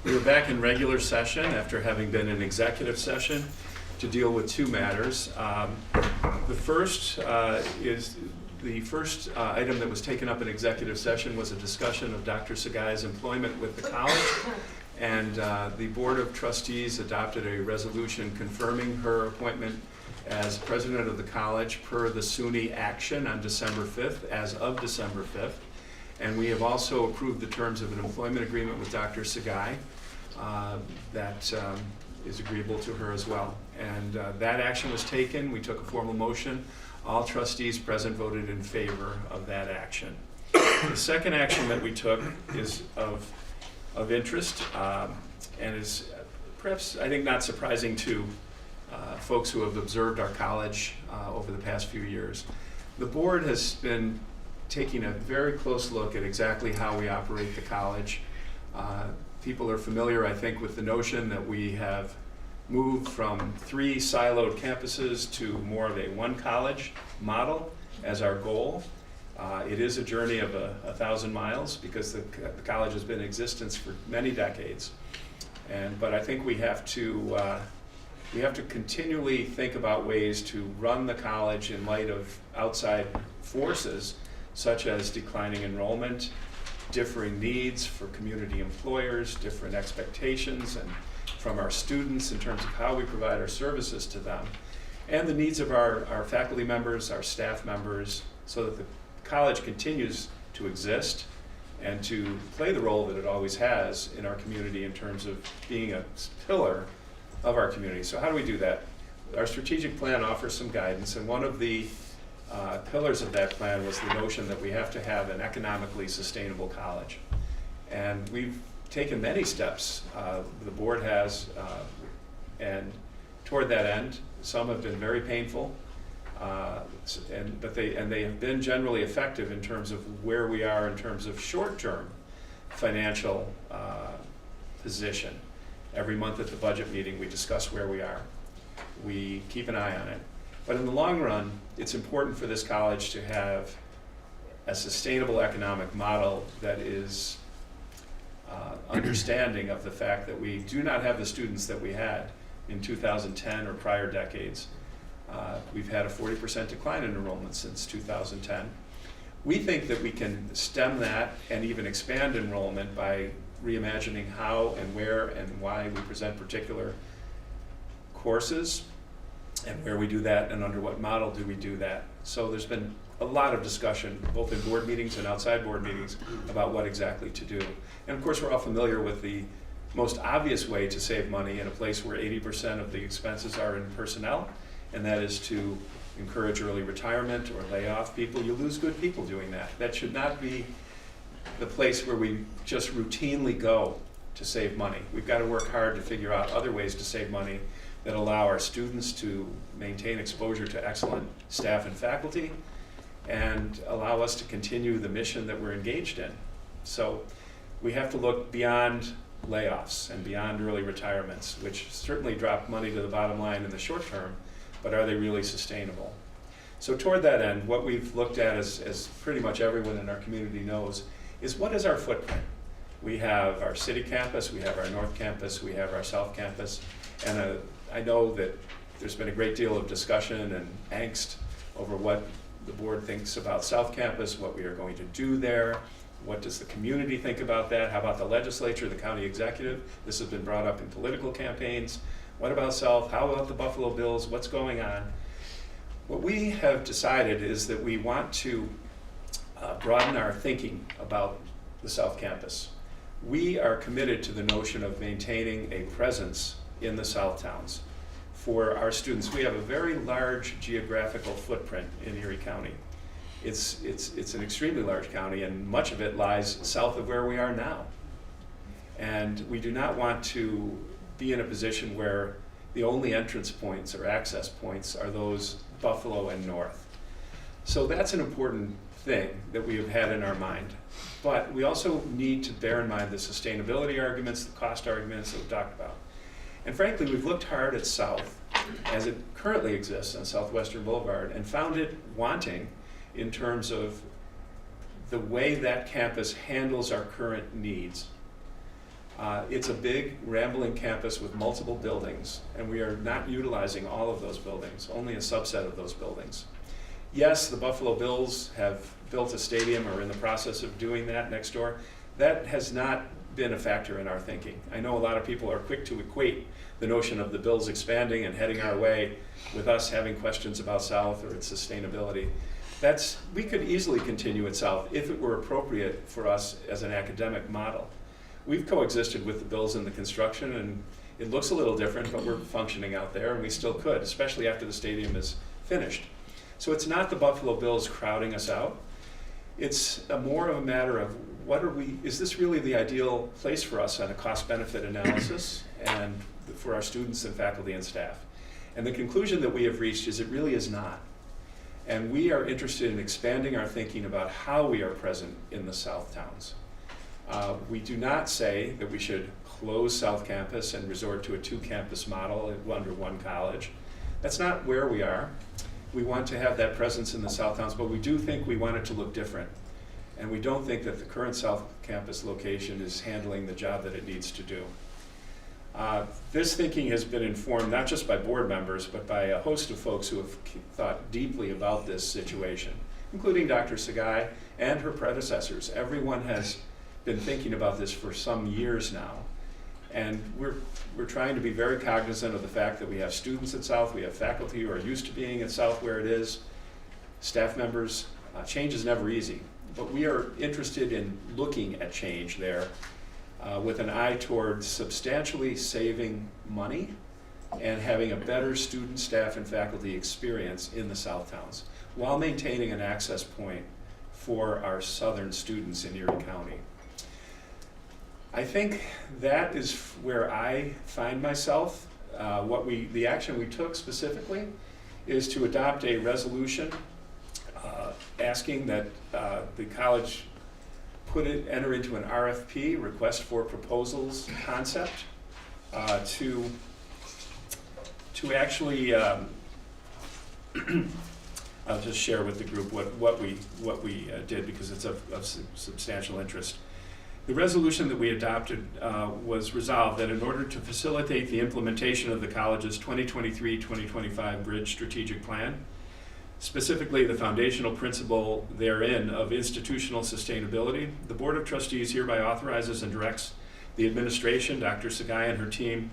We are back in regular session after having been in executive session to deal with two matters. The first item that was taken up in executive session was a discussion of Dr. Sagai's employment with the college. And the Board of Trustees adopted a resolution confirming her appointment as president of the college per the SUNY action on December 5th, as of December 5th. And we have also approved the terms of an employment agreement with Dr. Sagai that is agreeable to her as well. And that action was taken. We took a formal motion. All trustees present voted in favor of that action. The second action that we took is of interest and is perhaps, I think, not surprising to folks who have observed our college over the past few years. The board has been taking a very close look at exactly how we operate the college. People are familiar, I think, with the notion that we have moved from 3 siloed campuses to more of a one college model as our goal. It is a journey of 1,000 miles because the college has been in existence for many decades. But I think we have to continually think about ways to run the college in light of outside forces such as declining enrollment, differing needs for community employers, different expectations and from our students in terms of how we provide our services to them, and the needs of our faculty members, our staff members, so that the college continues to exist and to play the role that it always has in our community in terms of being a pillar of our community. So how do we do that? Our strategic plan offers some guidance, and one of the pillars of that plan was the notion that we have to have an economically sustainable college. And we've taken many steps, the board has, and toward that end. Some have been very painful, but they have been generally effective in terms of where we are in terms of short-term financial position. Every month at the budget meeting, we discuss where we are. We keep an eye on it. But in the long run, it's important for this college to have a sustainable economic model that is understanding of the fact that we do not have the students that we had in 2010 or prior decades. We've had a 40% decline in enrollment since 2010. We think that we can stem that and even expand enrollment by reimagining how and where and why we present particular courses and where we do that and under what model do we do that. So there's been a lot of discussion, both in board meetings and outside board meetings, about what exactly to do. And of course, we're all familiar with the most obvious way to save money in a place where 80% of the expenses are in personnel, and that is to encourage early retirement or lay off people. You lose good people doing that. That should not be the place where we just routinely go to save money. We've got to work hard to figure out other ways to save money that allow our students to maintain exposure to excellent staff and faculty and allow us to continue the mission that we're engaged in. So we have to look beyond layoffs and beyond early retirements, which certainly drop money to the bottom line in the short term, but are they really sustainable? So toward that end, what we've looked at, as pretty much everyone in our community knows, is what is our footprint? We have our city campus, we have our north campus, we have our south campus, and I know that there's been a great deal of discussion and angst over what the board thinks about South Campus, what we are going to do there, what does the community think about that, how about the legislature, the county executive? This has been brought up in political campaigns. What about South? How about the Buffalo Bills? What's going on? What we have decided is that we want to broaden our thinking about the South Campus. We are committed to the notion of maintaining a presence in the South Towns for our students. We have a very large geographical footprint in Erie County. It's an extremely large county, and much of it lies south of where we are now. And we do not want to be in a position where the only entrance points or access points are those Buffalo and north. So that's an important thing that we have had in our mind. But we also need to bear in mind the sustainability arguments, the cost arguments that we've talked about. And frankly, we've looked hard at South as it currently exists on Southwestern Boulevard and found it wanting in terms of the way that campus handles our current needs. It's a big, rambling campus with multiple buildings, and we are not utilizing all of those buildings, only a subset of those buildings. Yes, the Buffalo Bills have built a stadium or are in the process of doing that next door. That has not been a factor in our thinking. I know a lot of people are quick to equate the notion of the Bills expanding and heading our way with us having questions about South or its sustainability. We could easily continue at South if it were appropriate for us as an academic model. We've coexisted with the Bills in the construction, and it looks a little different, but we're functioning out there, and we still could, especially after the stadium is finished. So it's not the Buffalo Bills crowding us out. It's more of a matter of is this really the ideal place for us on a cost-benefit analysis and for our students and faculty and staff? And the conclusion that we have reached is it really is not. And we are interested in expanding our thinking about how we are present in the South towns. We do not say that we should close South Campus and resort to a two-campus model under one college. That's not where we are. We want to have that presence in the South towns, but we do think we want it to look different. And we don't think that the current South Campus location is handling the job that it needs to do. This thinking has been informed not just by board members, but by a host of folks who have thought deeply about this situation, including Dr. Sagai and her predecessors. Everyone has been thinking about this for some years now. And we're trying to be very cognizant of the fact that we have students at South, we have faculty who are used to being at South where it is, staff members. Change is never easy, but we are interested in looking at change there with an eye towards substantially saving money and having a better student, staff, and faculty experience in the South towns while maintaining an access point for our southern students in Erie County. I think that is where I find myself. The action we took specifically is to adopt a resolution asking that the college enter into an RFP, request for proposals concept, to actually I'll just share with the group what we did because it's of substantial interest. The resolution that we adopted was resolved that in order to facilitate the implementation of the college's 2023-2025 Bridge Strategic Plan, specifically the foundational principle therein of institutional sustainability, the Board of Trustees hereby authorizes and directs the administration, Dr. Sagai and her team,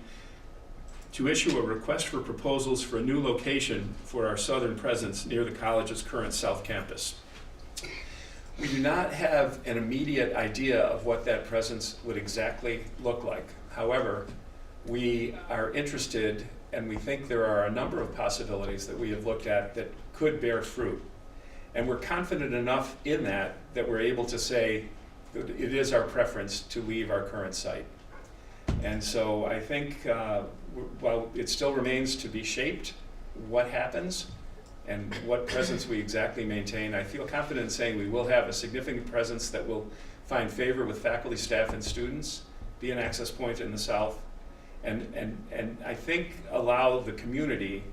to issue a request for proposals for a new location for our southern presence near the college's current South Campus. We do not have an immediate idea of what that presence would exactly look like. However, we are interested and we think there are a number of possibilities that we have looked at that could bear fruit. And we're confident enough in that we're able to say that it is our preference to leave our current site. And so I think while it still remains to be shaped what happens and what presence we exactly maintain, I feel confident in saying we will have a significant presence that will find favor with faculty, staff, and students, be an access point in the South, and I think allow the community,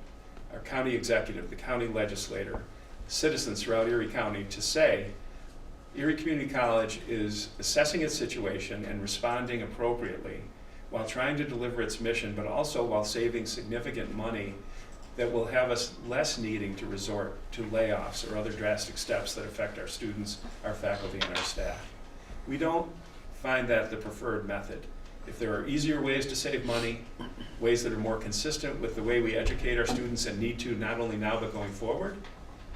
our county executive, the county legislator, citizens throughout Erie County to say, Erie Community College is assessing its situation and responding appropriately while trying to deliver its mission, but also while saving significant money that will have us less needing to resort to layoffs or other drastic steps that affect our students, our faculty, and our staff. We don't find that the preferred method. If there are easier ways to save money, ways that are more consistent with the way we educate our students and need to not only now but going forward,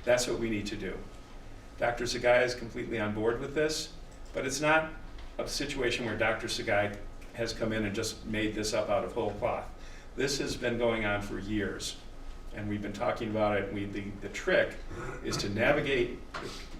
that's what we need to do. Dr. Sagai is completely on board with this, but it's not a situation where Dr. Sagai has come in and just made this up out of whole cloth. This has been going on for years, and we've been talking about it. The trick is to navigate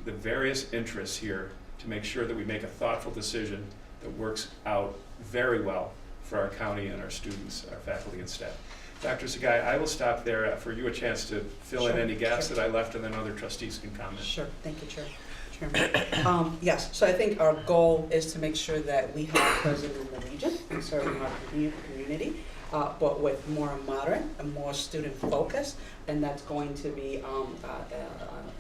the various interests here to make sure that we make a thoughtful decision that works out very well for our county and our students, our faculty and staff. Dr. Sagai, I will stop there for you a chance to fill in any gaps that I left, and then other trustees can comment. Sure, thank you, Chairman. Yes, so I think our goal is to make sure that we have present in the region and serving our community. but with more modern and more student focused, and that's going to be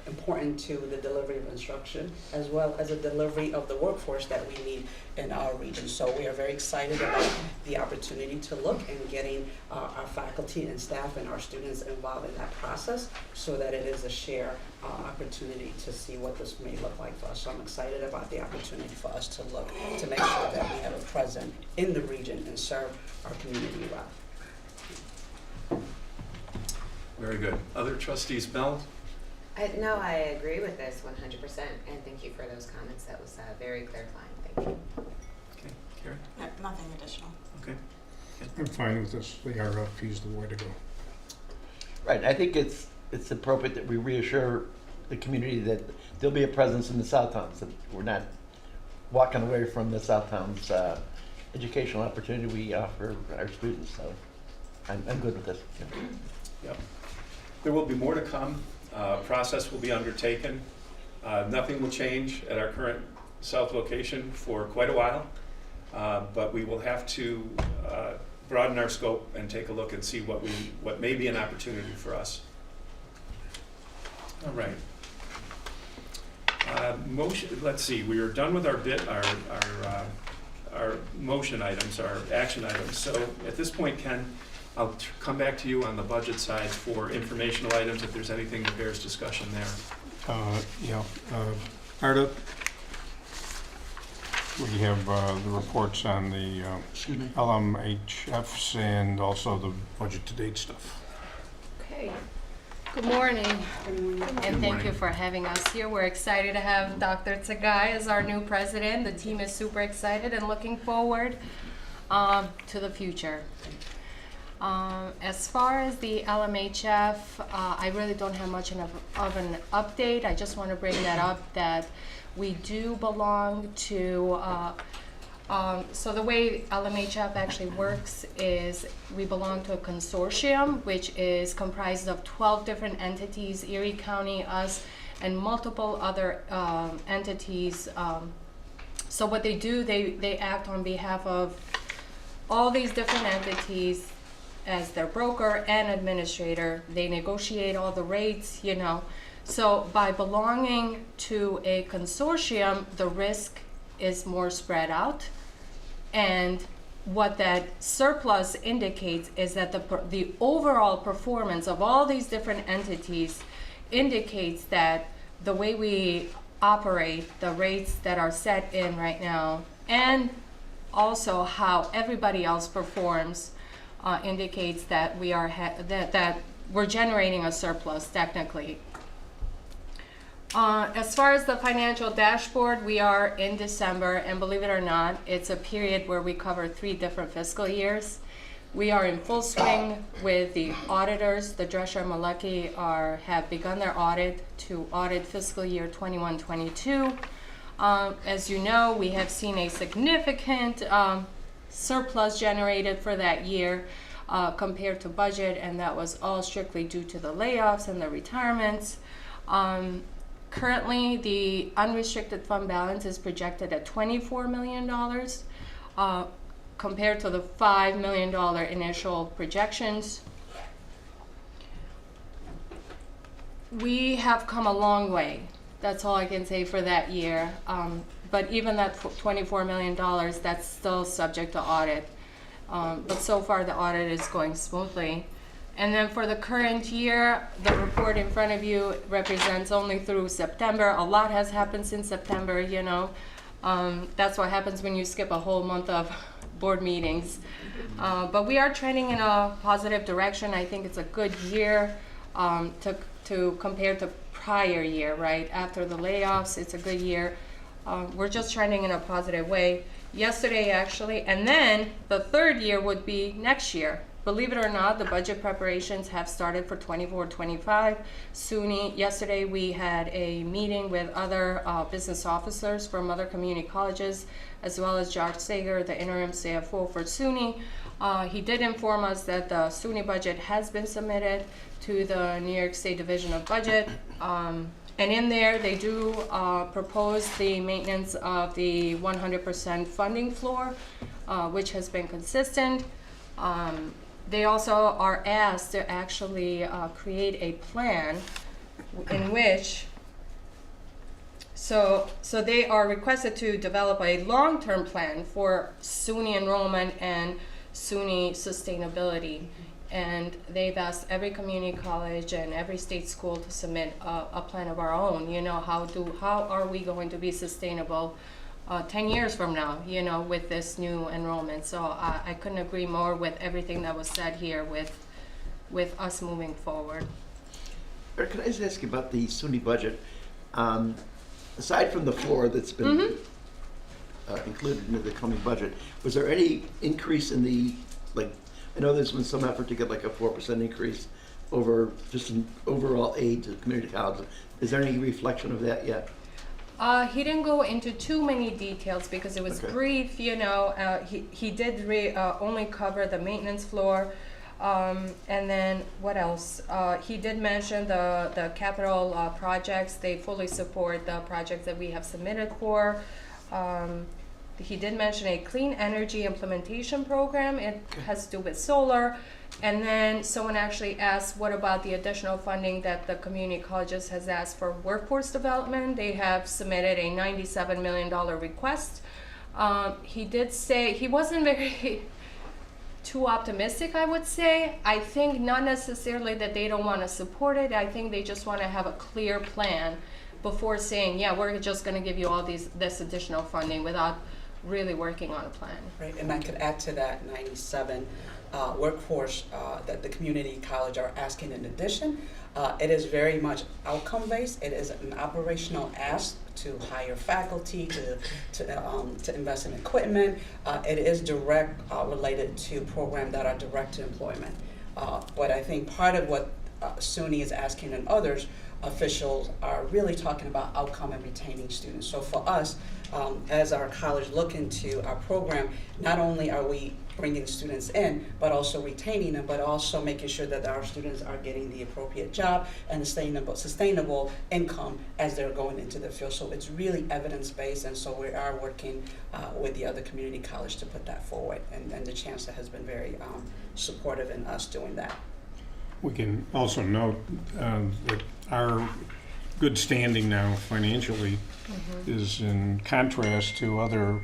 important to the delivery of instruction as well as the delivery of the workforce that we need in our region. So we are very excited about the opportunity to look and getting our faculty and staff and our students involved in that process so that it is a shared opportunity to see what this may look like for us. So I'm excited about the opportunity for us to look to make sure that we have a presence in the region and serve our community well. Very good. Other trustees, Mel? No, I agree with this 100%, and thank you for those comments. That was very clarifying. Thank you. Okay, Karen? Nothing additional. Okay. I'm fine with this. The RFP is the way to go. Right, I think it's appropriate that we reassure the community that there'll be a presence in the South Towns, that we're not walking away from the South Towns educational opportunity we offer our students, so I'm good with this. Yep. There will be more to come. Process will be undertaken. Nothing will change at our current South location for quite a while, but we will have to broaden our scope and take a look and see what may be an opportunity for us. All right. Motion. Let's see. We are done with our motion items, our action items. So at this point, Ken, I'll come back to you on the budget side for informational items if there's anything that bears discussion there. Arda, we have the reports on the LMHFs and also the budget to date stuff. Okay. Good morning. And thank you for having us here. We're excited to have Dr. Tsagai as our new president. The team is super excited and looking forward to the future. As far as the LMHF, I really don't have much of an update. I just want to bring that up that we do belong to, so the way LMHF actually works is we belong to a consortium which is comprised of 12 different entities, Erie County, us, and multiple other entities. So what they do, they act on behalf of all these different entities as their broker and administrator. They negotiate all the rates, you know. So by belonging to a consortium, the risk is more spread out. And what that surplus indicates is that the overall performance of all these different entities indicates that the way we operate, the rates that are set in right now, and also how everybody else performs indicates that we are that we're generating a surplus technically. As far as the financial dashboard, we are in December, and believe it or not, it's a period where we cover 3 different fiscal years. We are in full swing with the auditors. The Drescher Malecki have begun their audit to audit fiscal year 21-22. As you know, we have seen a significant surplus generated for that year compared to budget, and that was all strictly due to the layoffs and the retirements. Currently, the unrestricted fund balance is projected at $24 million compared to the $5 million initial projections. We have come a long way. That's all I can say for that year. But even that $24 million, that's still subject to audit. But so far, the audit is going smoothly. And then for the current year, the report in front of you represents only through September. A lot has happened since September, you know. That's what happens when you skip a whole month of board meetings. But we are trending in a positive direction. I think it's a good year to compare to prior year, right? After the layoffs, it's a good year. We're just trending in a positive way. Yesterday, actually, and then the third year would be next year. Believe it or not, the budget preparations have started for 24-25. SUNY, yesterday we had a meeting with other business officers from other community colleges, as well as Josh Sager, the interim CFO for SUNY. He did inform us that the SUNY budget has been submitted to the New York State Division of Budget. And in there, they do propose the maintenance of the 100% funding floor, which has been consistent. They also are asked to actually create a plan in which, so they are requested to develop a long-term plan for SUNY enrollment and SUNY sustainability. And they've asked every community college and every state school to submit a plan of our own. You know, how are we going to be sustainable 10 years from now, you know, with this new enrollment. So I couldn't agree more with everything that was said here with us moving forward. Eric, can I just ask you about the SUNY budget? Aside from the floor that's been included in the coming budget, was there any increase in the, like, I know there's been some effort to get like a 4% increase over just an overall aid to community colleges. Is there any reflection of that yet? He didn't go into too many details because it was brief, you know. He did only cover the maintenance floor. And then what else? He did mention the capital projects. They fully support the projects that we have submitted for. He did mention a clean energy implementation program. It has to do with solar. And then someone actually asked, what about the additional funding that the community colleges has asked for workforce development? They have submitted a $97 million request. He did say he wasn't very too optimistic, I would say. I think not necessarily that they don't want to support it. I think they just want to have a clear plan before saying, yeah, we're just going to give you all this additional funding without really working on a plan. Right, and I could add to that 97 workforce that the community college are asking in addition. It is very much outcome-based. It is an operational ask to hire faculty, to invest in equipment. It is direct related to programs that are direct to employment. But I think part of what SUNY is asking and others officials are really talking about outcome and retaining students. So for us, as our college look into our program, not only are we bringing students in, but also retaining them, but also making sure that our students are getting the appropriate job and sustainable income as they're going into the field. So it's really evidence-based, and so we are working with the other community college to put that forward, and the chancellor has been very supportive in us doing that. We can also note that our good standing now financially is in contrast to other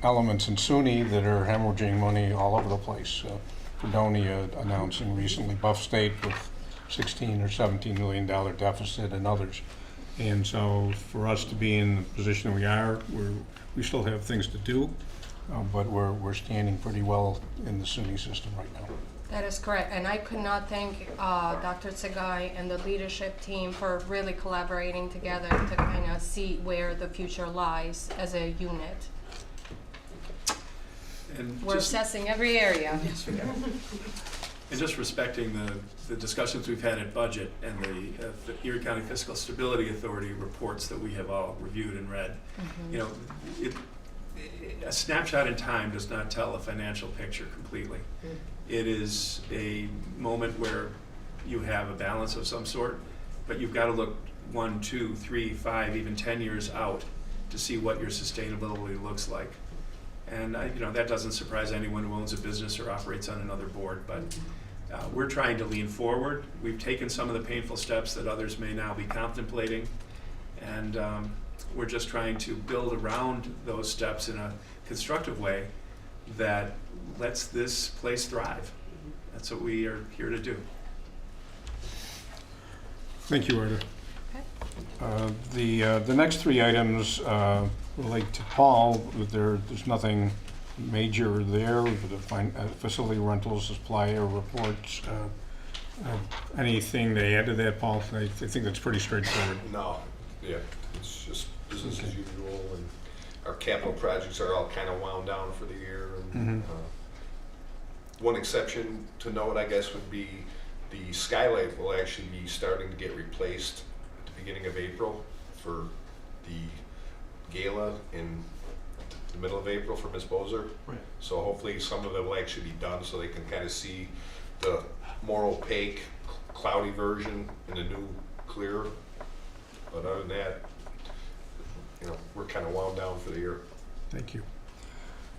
elements in SUNY that are hemorrhaging money all over the place. Fredonia announcing recently, Buff State with $16 or $17 million deficit, and others. And so for us to be in the position we are, we still have things to do, but we're standing pretty well in the SUNY system right now. That is correct, and I could not thank Dr. Tsagai and the leadership team for really collaborating together to kind of see where the future lies as a unit. And we're assessing every area. Yes, we are. And just respecting the discussions we've had at budget and the Erie County Fiscal Stability Authority reports that we have all reviewed and read, you know, a snapshot in time does not tell a financial picture completely. It is a moment where you have a balance of some sort, but you've got to look 1, 2, 3, 5, even 10 years out to see what your sustainability looks like. And you know, that doesn't surprise anyone who owns a business or operates on another board, but we're trying to lean forward. We've taken some of the painful steps that others may now be contemplating, and we're just trying to build around those steps in a constructive way that lets this place thrive. That's what we are here to do. Thank you, Arda. The next three items relate to Paul. There's nothing major there. The facility rentals, supplier reports. Anything to add to that, Paul? I think that's pretty straightforward. No, yeah, it's just business as usual, and our capital projects are all kind of wound down for the year. And, one exception to note, I guess, would be the skylight will actually be starting to get replaced at the beginning of April for the gala in the middle of April for Ms. Bozer. Right. So hopefully some of them will actually be done so they can kind of see the more opaque, cloudy version in the new clear. But other than that, you know, we're kind of wound down for the year. Thank you.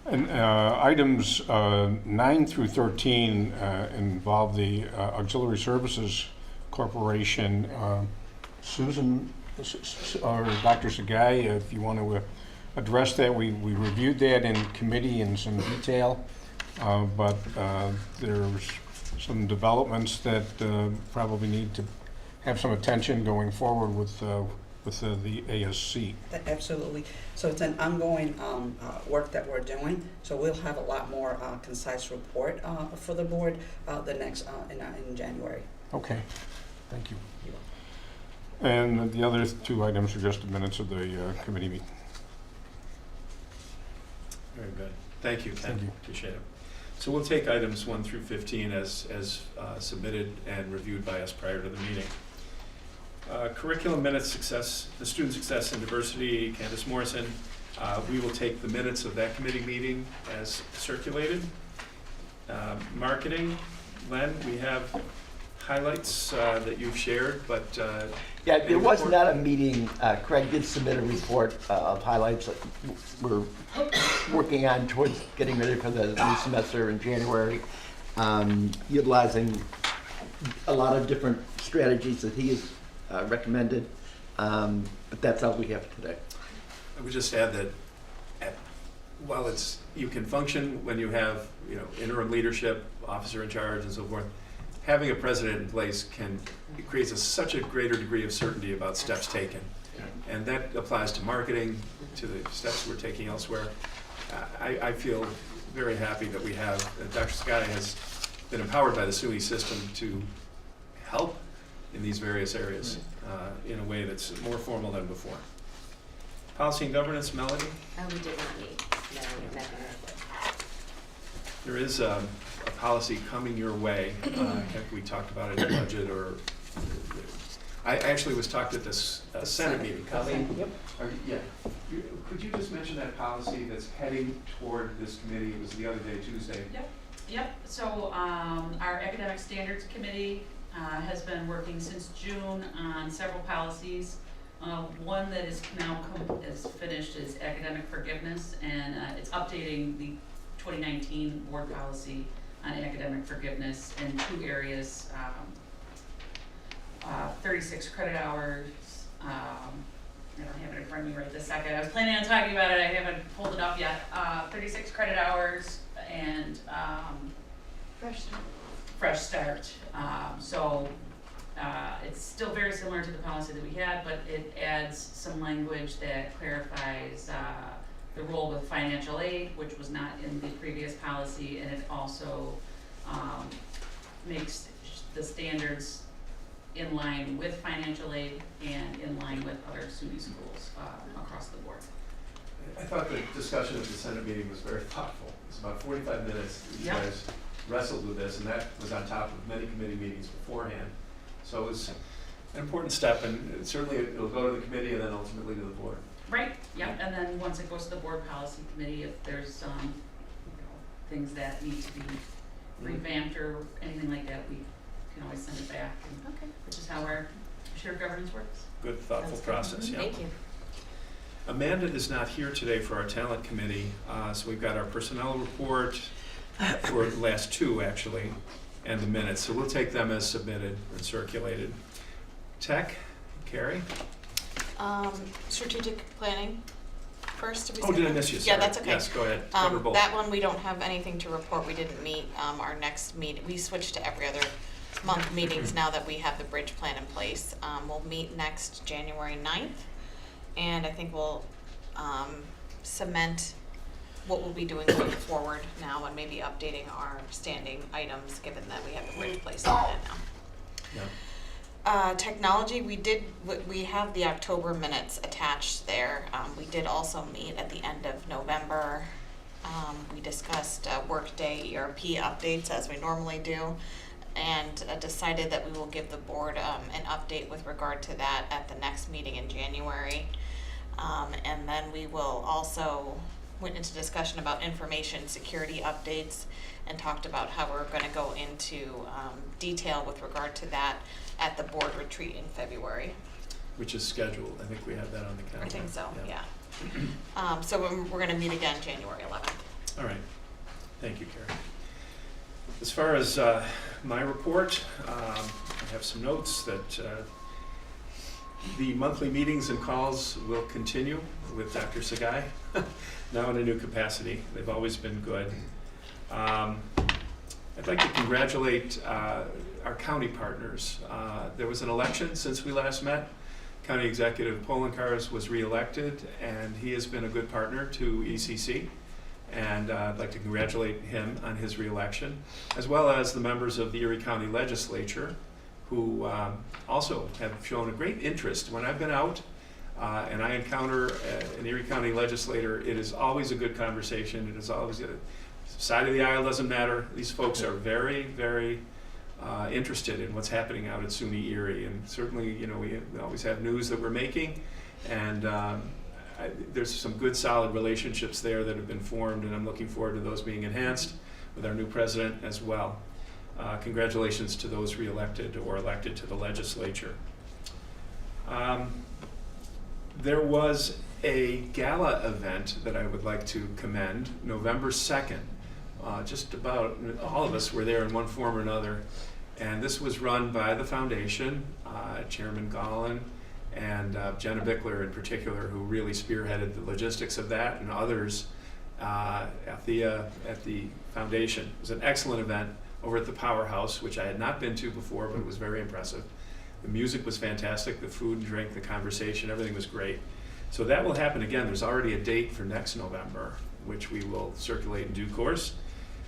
And items 9 through 13 involve the Auxiliary Services Corporation. Susan or Dr. Sagai, if you want to address that, we reviewed that in committee in some detail, but there's some developments that probably need to have some attention going forward with the ASC. Absolutely. So it's an ongoing work that we're doing. So we'll have a lot more concise report for the board the next in January. Okay, thank you. And the other 2 items are just the minutes of the committee meeting. Very good. Thank you, Ken. Thank you. Appreciate it. So we'll take items 1 through 15 as submitted and reviewed by us prior to the meeting. Curriculum minutes success, the student success and diversity, Candace Morrison. We will take the minutes of that committee meeting as circulated. Marketing, Len, we have highlights that you've shared, but yeah, there was not a meeting. Craig did submit a report of highlights that we're working on towards getting ready for the new semester in January, utilizing a lot of different strategies that he has recommended, but that's all we have today. I would just add that while you can function when you have interim leadership, officer in charge, and so forth, having a president in place creates such a greater degree of certainty about steps taken, and that applies to marketing, to the steps we're taking elsewhere. I feel very happy that we have Dr. Sky has been empowered by the SUNY system to help in these various areas in a way that's more formal than before. Policy and governance, Melody? We did not meet. No, nothing like that. There is a policy coming your way. I think we talked about it in the budget, or I actually was talked at this Senate meeting. Colleen? Yep. Yeah. Could you just mention that policy that's heading toward this committee? It was the other day, Tuesday. Yep. So our Academic Standards Committee has been working since June on several policies. One that is now is finished is academic forgiveness, and it's updating the 2019 board policy on academic forgiveness in 2 areas, 36 credit hours. I don't have it in front of me right this second. I was planning on talking about it. I haven't pulled it up yet. 36 credit hours and fresh start. So it's still very similar to the policy that we had, but it adds some language that clarifies the role with financial aid, which was not in the previous policy, and it also makes the standards in line with financial aid and in line with other SUNY schools across the board. I thought the discussion at the Senate meeting was very thoughtful. It's about 45 minutes that you guys wrestled with this, and that was on top of many committee meetings beforehand. So it was an important step, and certainly it'll go to the committee and then ultimately to the board. Right, yep, and then once it goes to the board policy committee, if there's things that need to be revamped or anything like that, we can always send it back, and, which is how our shared governance works. Good, thoughtful process, yeah. Thank you. Amanda is not here today for our talent committee, so we've got our personnel report for the last 2 actually, and the minutes. So we'll take them as submitted and circulated. Tech, Carrie? Strategic planning first. Did I miss you? Sorry. Yeah, that's okay. Yes, go ahead. Cover both. That one we don't have anything to report. We didn't meet. Our next meeting, we switched to every other month meetings now that we have the bridge plan in place. We'll meet next January 9th, and I think we'll cement what we'll be doing going forward now, and maybe updating our standing items given that we have the bridge place on it now. Yeah. Technology, we have the October minutes attached there. We did also meet at the end of November. We discussed Workday ERP updates as we normally do, and decided that we will give the board an update with regard to that at the next meeting in January. And then we will also went into discussion about information security updates and talked about how we're going to go into detail with regard to that at the board retreat in February. Which is scheduled. I think we have that on the calendar. I think so, yeah. So we're going to meet again January 11th. All right. Thank you, Carrie. As far as my report, I have some notes that the monthly meetings and calls will continue with Dr. Sagai, now in a new capacity. They've always been good. I'd like to congratulate our county partners. There was an election since we last met. County Executive Polenkars was reelected, and he has been a good partner to ECC. And I'd like to congratulate him on his reelection, as well as the members of the Erie County Legislature, who also have shown a great interest. When I've been out and I encounter an Erie County legislator, it is always a good conversation. It is always, side of the aisle doesn't matter. These folks are very, very interested in what's happening out at SUNY Erie. And certainly, you know, we always have news that we're making. And there's some good, solid relationships there that have been formed, and I'm looking forward to those being enhanced with our new president as well. Congratulations to those reelected or elected to the legislature. There was a gala event that I would like to commend, November 2nd. Just about all of us were there in one form or another. And this was run by the foundation, Chairman Gollin, and Jenna Bickler in particular, who really spearheaded the logistics of that, and others at the foundation. It was an excellent event over at the Powerhouse, which I had not been to before, but it was very impressive. The music was fantastic, the food and drink, the conversation, everything was great. So that will happen again. There's already a date for next November, which we will circulate in due course.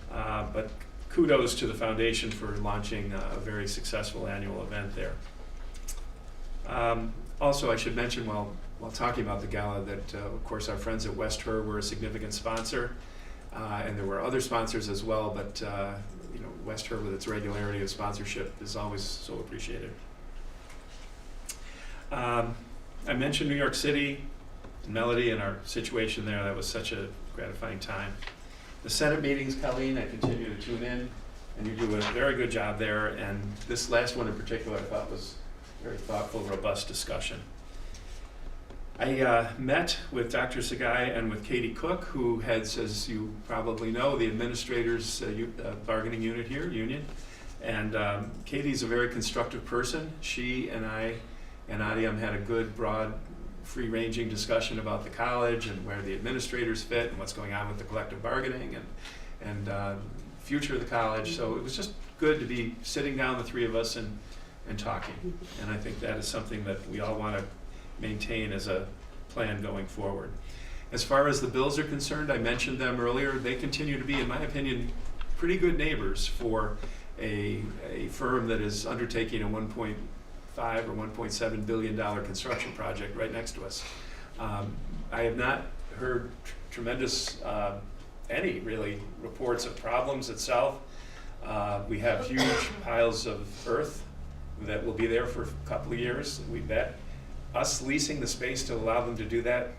But kudos to the foundation for launching a very successful annual event there. Also, I should mention while talking about the gala that, of course, our friends at West Her were a significant sponsor, and there were other sponsors as well, but you know, West Her with its regularity of sponsorship is always so appreciated. I mentioned New York City, Melody, and our situation there. That was such a gratifying time. The Senate meetings, Colleen, I continue to tune in, and you do a very good job there, and this last one in particular I thought was very thoughtful, robust discussion. I met with Dr. Sagai and with Katie Cook, who heads, as you probably know, the administrators' bargaining unit here, union. And Katie's a very constructive person. She and I and Adiam had a good, broad, free-ranging discussion about the college and where the administrators fit and what's going on with the collective bargaining and future of the college. So it was just good to be sitting down, the three of us, and talking. And I think that is something that we all want to maintain as a plan going forward. As far as the bills are concerned, I mentioned them earlier. They continue to be, in my opinion, pretty good neighbors for a firm that is undertaking a $1.5 or $1.7 billion construction project right next to us. I have not heard tremendous, any really, reports of problems at South. We have huge piles of earth that will be there for a couple of years, we bet. Us leasing the space to allow them to do that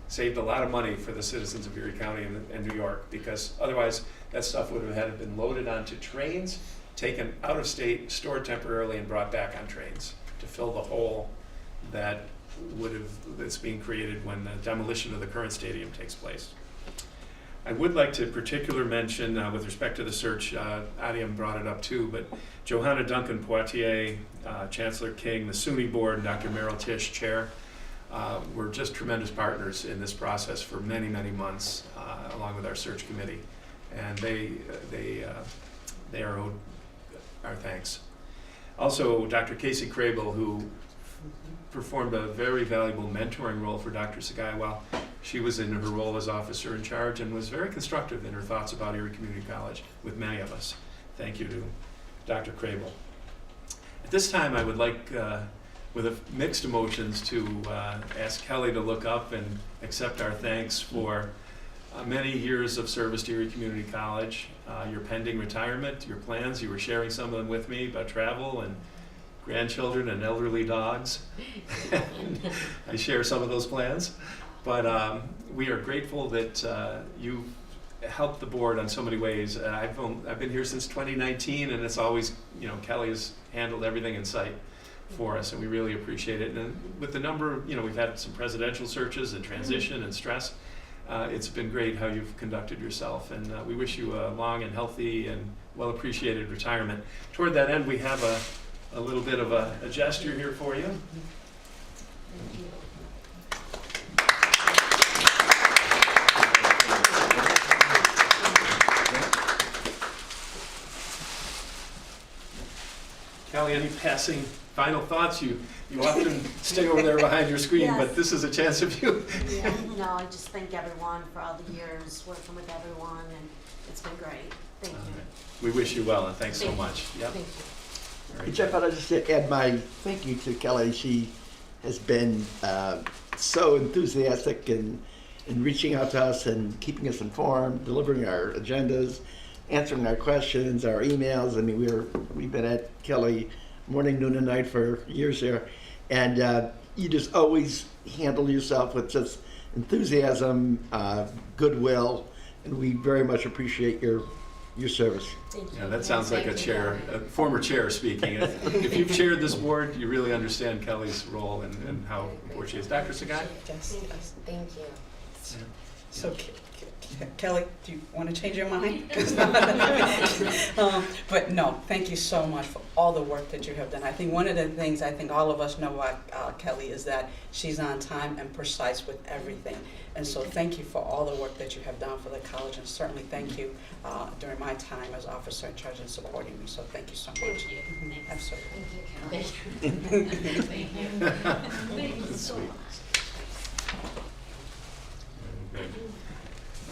saved a lot of money for the citizens of Erie County and New York, because otherwise that stuff would have had been loaded onto trains, taken out of state, stored temporarily, and brought back on trains to fill the hole that's being created when the demolition of the current stadium takes place. I would like to particularly mention, with respect to the search, Adiam brought it up too, but Johanna Duncan Poitier, Chancellor King, the SUNY board, and Dr. Merrill Tisch, chair, were just tremendous partners in this process for many, many months, along with our search committee. And they are owed our thanks. Also, Dr. Casey Crable, who performed a very valuable mentoring role for Dr. Sagai while she was in her role as officer in charge, and was very constructive in her thoughts about Erie Community College with many of us. Thank you to Dr. Crable. At this time, I would like, with mixed emotions, to ask Kelly to look up and accept our thanks for many years of service to Erie Community College, your pending retirement, your plans. You were sharing some of them with me about travel and grandchildren and elderly dogs. I share some of those plans. But we are grateful that you helped the board on so many ways. I've been here since 2019, and it's always, you know, Kelly has handled everything in sight for us, and we really appreciate it. And with the number, you know, we've had some presidential searches and transition and stress. It's been great how you've conducted yourself, and we wish you a long and healthy and well-appreciated retirement. Toward that end, we have a little bit of a gesture here for you. Kelly, any passing final thoughts? You often stay over there behind your screen, Yes. but this is a chance of you. Yeah, no, I just thank everyone for all the years working with everyone, and it's been great. Thank you. We wish you well, and thanks so Thank you. much. Yep. Thank you. Very Jeff, I'll just add my thank you to Kelly. She has been so enthusiastic in reaching out to us and keeping us informed, delivering our agendas, answering our questions, our emails. I mean, we've been at Kelly morning, noon, and night for years here, and you just always handle yourself with just enthusiasm, goodwill, and we very much appreciate your service. Thank you. Yeah, that sounds like a Thank you, chair, Kelly. a former chair speaking. If you've chaired this board, you really understand Kelly's role and how important she is. Dr. Sagai? Yes, yes. Thank you. So Kelly, do you want to change your mind? But no, thank you so much for all the work that you have done. I think one of the things I think all of us know about Kelly is that she's on time and precise with everything. And so thank you for all the work that you have done for the college, and certainly thank you during my time as officer in charge and supporting me. So thank you so much. Thank you. Mhm, absolutely. Thank you. Thank you. Thank you. That's sweet. Good.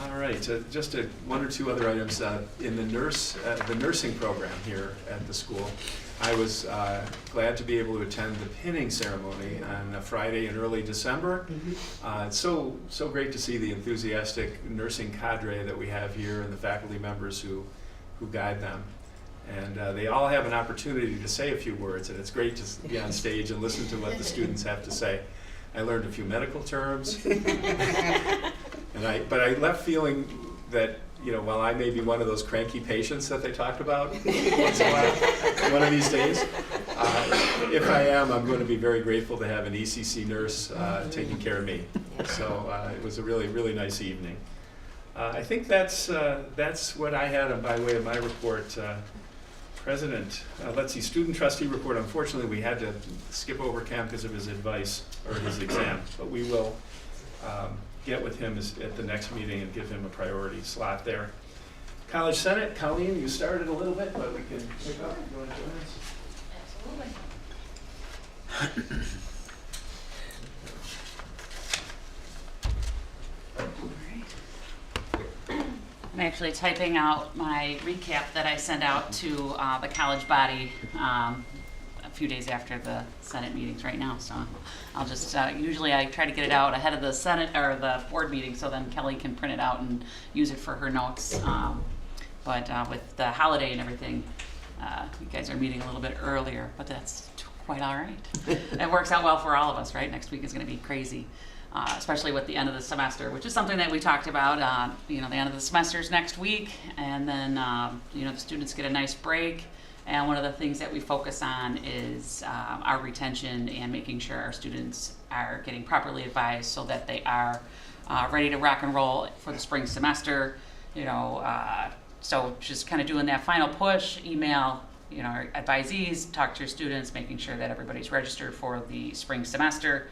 All right, just one or two other items. In the nursing program here at the school, I was glad to be able to attend the pinning ceremony on a Friday in early December. It's so great to see the enthusiastic nursing cadre that we have here and the faculty members who guide them. And they all have an opportunity to say a few words, and it's great to be on stage and listen to what the students have to say. I learned a few medical terms, but I left feeling that, while I may be one of those cranky patients that they talked about once in a while, one of these days, if I am, I'm going to be very grateful to have an ECC nurse taking care of me. So it was a really, really nice evening. I think that's what I had by way of my report. President, let's see, student trustee report. Unfortunately, we had to skip over Cam because of his advice or his exam, but we will get with him at the next meeting and give him a priority slot there. College Senate, Colleen, you started a little bit, but we can pick up. You want to join us? Absolutely. I'm actually typing out my recap that I sent out to the college body a few days after the Senate meetings right now. So I'll just, usually I try to get it out ahead of the Senate or the board meeting so then Kelly can print it out and use it for her notes. But with the holiday and everything, you guys are meeting a little bit earlier, but that's quite all right. It works out well for all of us, right? Next week is going to be crazy. Especially with the end of the semester, which is something that we talked about. The end of the semester is next week, and then the students get a nice break. And one of the things that we focus on is our retention and making sure our students are getting properly advised so that they are ready to rock and roll for the spring semester. So just kind of doing that final push, email, our advisees, talk to your students, making sure that everybody's registered for the spring semester.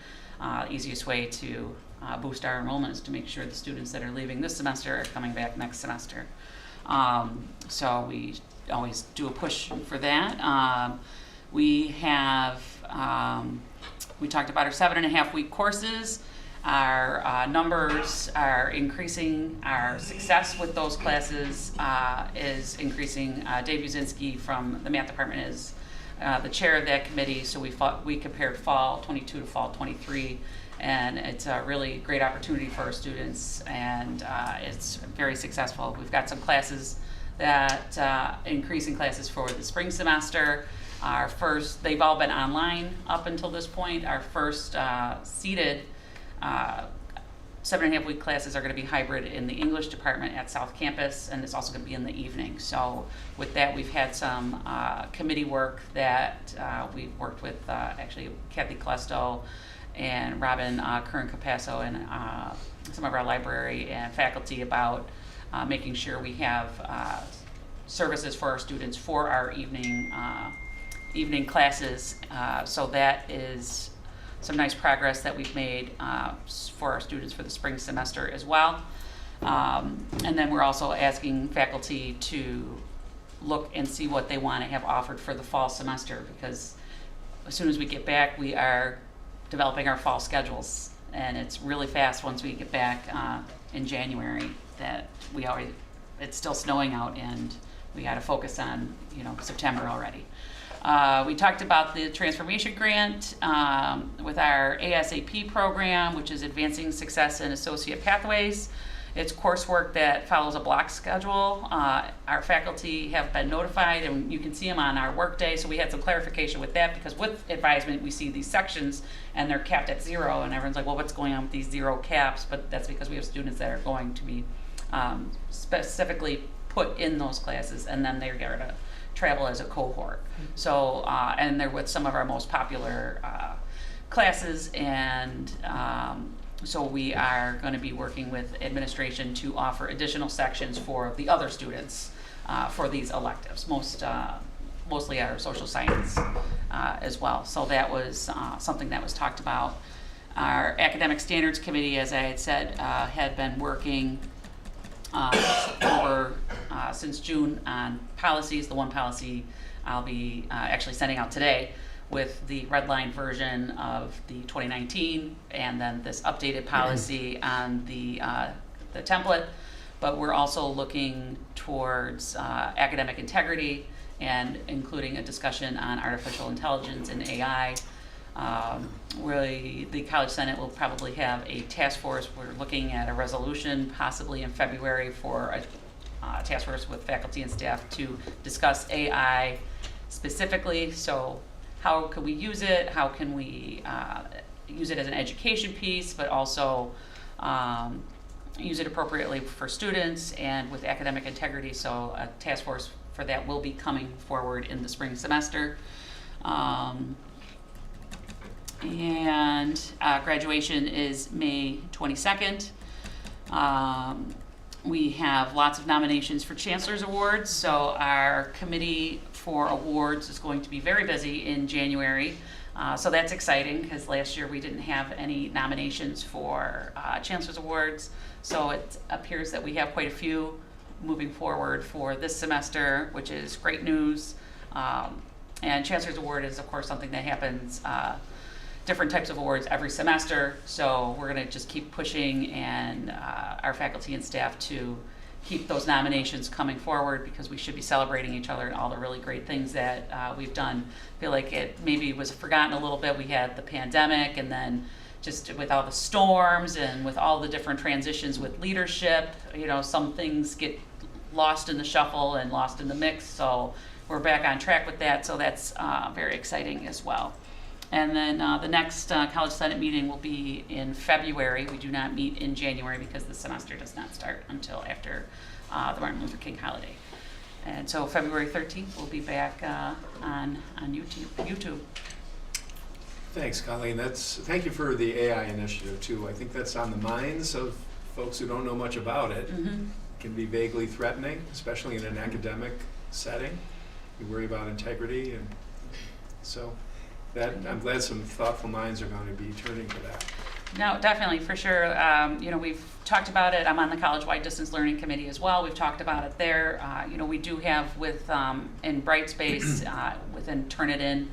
Easiest way to boost our enrollment is to make sure the students that are leaving this semester are coming back next semester. So we always do a push for that. We talked about our 7.5-week courses. Our numbers are increasing. Our success with those classes is increasing. Dave Uzinski from the math department is the chair of that committee, so we compared fall 22 to fall 23, and it's a really great opportunity for our students, and it's very successful. We've got some classes that increasing classes for the spring semester. They've all been online up until this point. Our first seated 7.5-week classes are going to be hybrid in the English department at South Campus, and it's also going to be in the evening. So with that, we've had some committee work that we've worked with actually Kathy Klesto and Robin Curran Capasso and some of our library and faculty about making sure we have services for our students for our evening classes. So that is some nice progress that we've made for our students for the spring semester as well. And then we're also asking faculty to look and see what they want to have offered for the fall semester, because as soon as we get back, we are developing our fall schedules, and it's really fast once we get back in January that it's still snowing out and we got to focus on September already. We talked about the transformation grant with our ASAP program, which is Advancing Success in Associate Pathways. It's coursework that follows a block schedule. Our faculty have been notified, and you can see them on our workday. So we had some clarification with that, because with advisement, we see these sections and they're capped at 0, and everyone's like, well, what's going on with these 0 caps? But that's because we have students that are going to be specifically put in those classes, and then they're going to travel as a cohort. So, and they're with some of our most popular classes, and so we are going to be working with administration to offer additional sections for the other students for these electives, mostly our social science as well. So that was something that was talked about. Our Academic Standards Committee, as I had said, had been working since June on policies. The one policy I'll be actually sending out today with the red line version of the 2019, and then this updated policy on the template. But we're also looking towards academic integrity and including a discussion on artificial intelligence and AI. Really, the College Senate will probably have a task force. We're looking at a resolution possibly in February for a task force with faculty and staff to discuss AI specifically. So how can we use it? How can we use it as an education piece, but also use it appropriately for students and with academic integrity? So a task force for that will be coming forward in the spring semester. And graduation is May 22nd. We have lots of nominations for Chancellor's Awards, so our committee for awards is going to be very busy in January. So that's exciting, because last year we didn't have any nominations for Chancellor's Awards. So it appears that we have quite a few moving forward for this semester, which is great news. And Chancellor's Award is, of course, something that happens different types of awards every semester, so we're going to just keep pushing and our faculty and staff to keep those nominations coming forward, because we should be celebrating each other and all the really great things that we've done. I feel like it maybe was forgotten a little bit. We had the pandemic, and then just with all the storms and with all the different transitions with leadership, some things get lost in the shuffle and lost in the mix, so we're back on track with that, so that's very exciting as well. And then the next College Senate meeting will be in February. We do not meet in January because the semester does not start until after the Martin Luther King holiday. And so February 13th, we'll be back on YouTube. Thanks, Colleen. Thank you for the AI initiative too. I think that's on the minds of folks who don't know much about it. Mm-hmm. It can be vaguely threatening, especially in an academic setting. You worry about integrity, and so I'm glad some thoughtful minds are going to be turning to that. No, definitely, for sure. We've talked about it. I'm on the College-wide Distance Learning Committee as well. We've talked about it there. We do have in Brightspace, within Turnitin,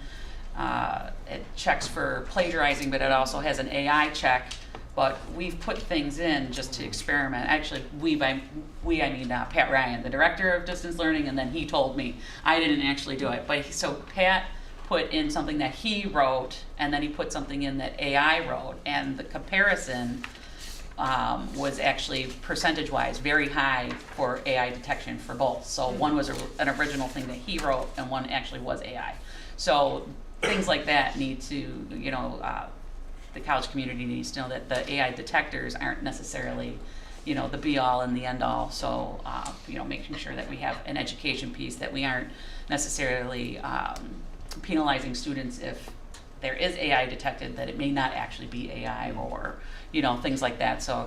it checks for plagiarizing, but it also has an AI check. But we've put things in just to experiment. Actually, I mean Pat Ryan, the director of distance learning, and then he told me. I didn't actually do it. So Pat put in something that he wrote, and then he put something in that AI wrote, and the comparison was actually percentage-wise very high for AI detection for both. So one was an original thing that he wrote, and one actually was AI. So things like that need to, the college community needs to know that the AI detectors aren't necessarily, the be-all and the end-all. So, making sure that we have an education piece, that we aren't necessarily penalizing students if there is AI detected, that it may not actually be AI, or things like that. So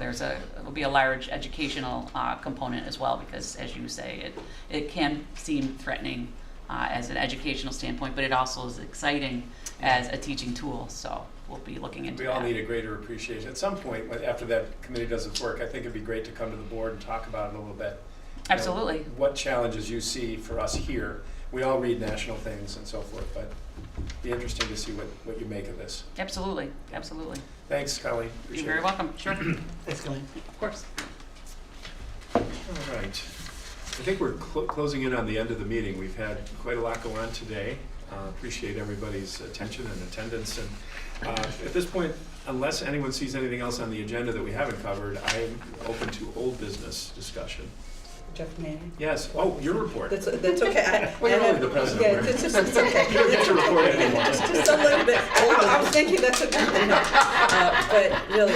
it'll be a large educational component as well, because as you say, it can seem threatening as an educational standpoint, but it also is exciting as a teaching tool. So we'll be looking into that. We all need a greater appreciation. At some point, after that committee does its work, I think it'd be great to come to the board and talk about it a little bit. Absolutely. What challenges you see for us here. We all read national things and so forth, but it'd be interesting to see what you make of this. Absolutely. Absolutely. Thanks, Colleen. Appreciate You're very it. welcome. Sure. Thanks, Colleen. Of course. All right. I think we're closing in on the end of the meeting. We've had quite a lot go on today. Appreciate everybody's attention and attendance. And at this point, unless anyone sees anything else on the agenda that we haven't covered, I'm open to old business discussion. Jeff, may I? Yes. Oh, your report. That's okay. Well, you're only the president. Yeah, it's okay. You don't get to report anymore. Just a little bit. I was thinking that's a good thing. But really,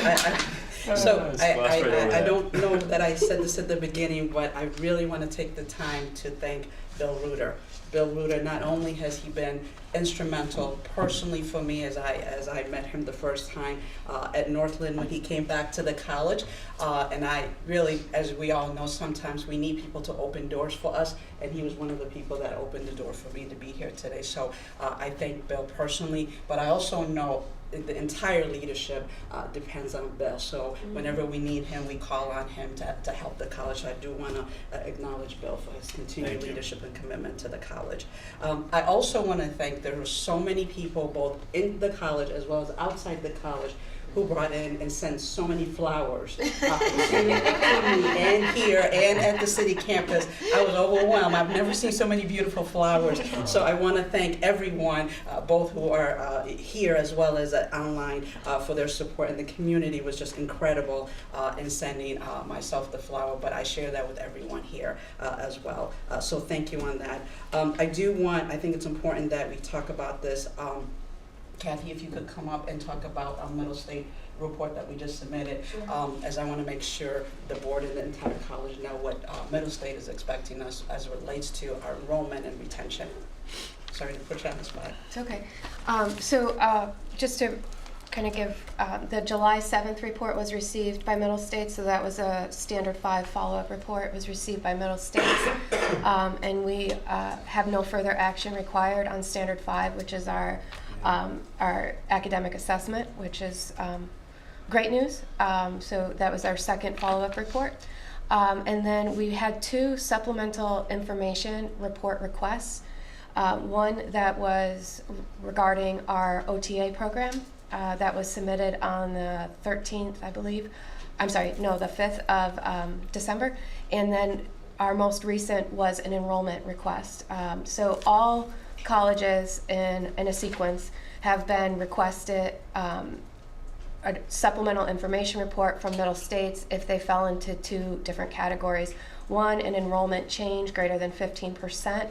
I don't know that I said this at the beginning, but I really want to take the time to thank Bill Reuter. Bill Reuter, not only has he been instrumental personally for me as I met him the first time at Northland when he came back to the college, and I really, as we all know, sometimes we need people to open doors for us, and he was one of the people that opened the door for me to be here today. So I thank Bill personally, but I also know the entire leadership depends on Bill. So whenever we need him, we call on him to help the college. So I do want to acknowledge Bill for his continued leadership and commitment to the college. I also want to thank, there were so many people both in the college as well as outside the college who brought in and sent so many flowers to me and here and at the city campus. I was overwhelmed. I've never seen so many beautiful flowers. So I want to thank everyone, both who are here as well as online, for their support. And the community was just incredible in sending myself the flower, but I share that with everyone here as well. So thank you on that. I think it's important that we talk about this. Kathy, if you could come up and talk about our Middle State report that we just submitted, as I want to make sure the board and the entire college know what Middle State is expecting us as it relates to our enrollment and retention. Sorry to put you on the spot. It's okay. Just to kind of give, the July 7th report was received by Middle States, so that was a Standard 5 follow-up report. It was received by Middle States, and we have no further action required on Standard 5, which is our academic assessment, which is great news. So that was our second follow-up report. And then we had 2 supplemental information report requests. One that was regarding our OTA program that was submitted on the 13th, I believe. I'm sorry, no, the 5th of December. And then our most recent was an enrollment request. So all colleges in a sequence have been requested a supplemental information report from Middle States if they fell into 2 different categories. One, an enrollment change greater than 15%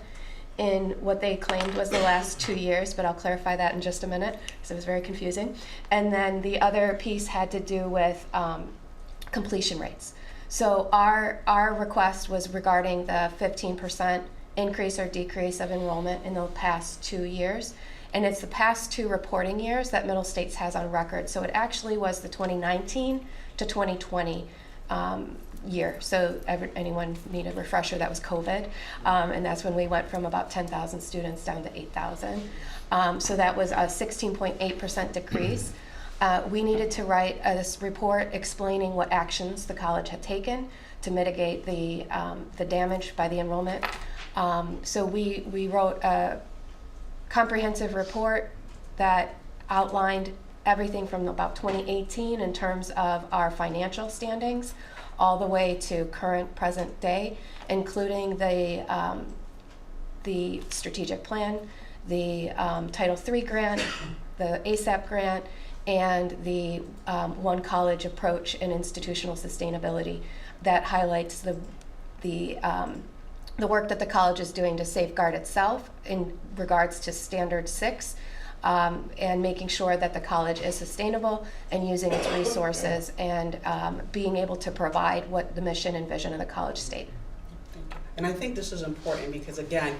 in what they claimed was the last 2 years, but I'll clarify that in just a minute because it was very confusing. And then the other piece had to do with completion rates. So our request was regarding the 15% increase or decrease of enrollment in the past 2 years. And it's the past 2 reporting years that Middle States has on record. So it actually was the 2019 to 2020 year. So anyone need a refresher, that was COVID. And that's when we went from about 10,000 students down to 8,000. So that was a 16.8% decrease. We needed to write this report explaining what actions the college had taken to mitigate the damage by the enrollment. So we wrote a comprehensive report that outlined everything from about 2018 in terms of our financial standings all the way to current present day, including the strategic plan, the Title III grant, the ASAP grant, and the One College approach in institutional sustainability that highlights the work that the college is doing to safeguard itself in regards to Standard 6, and making sure that the college is sustainable and using its resources and being able to provide what the mission and vision of the college state. And I think this is important because, again,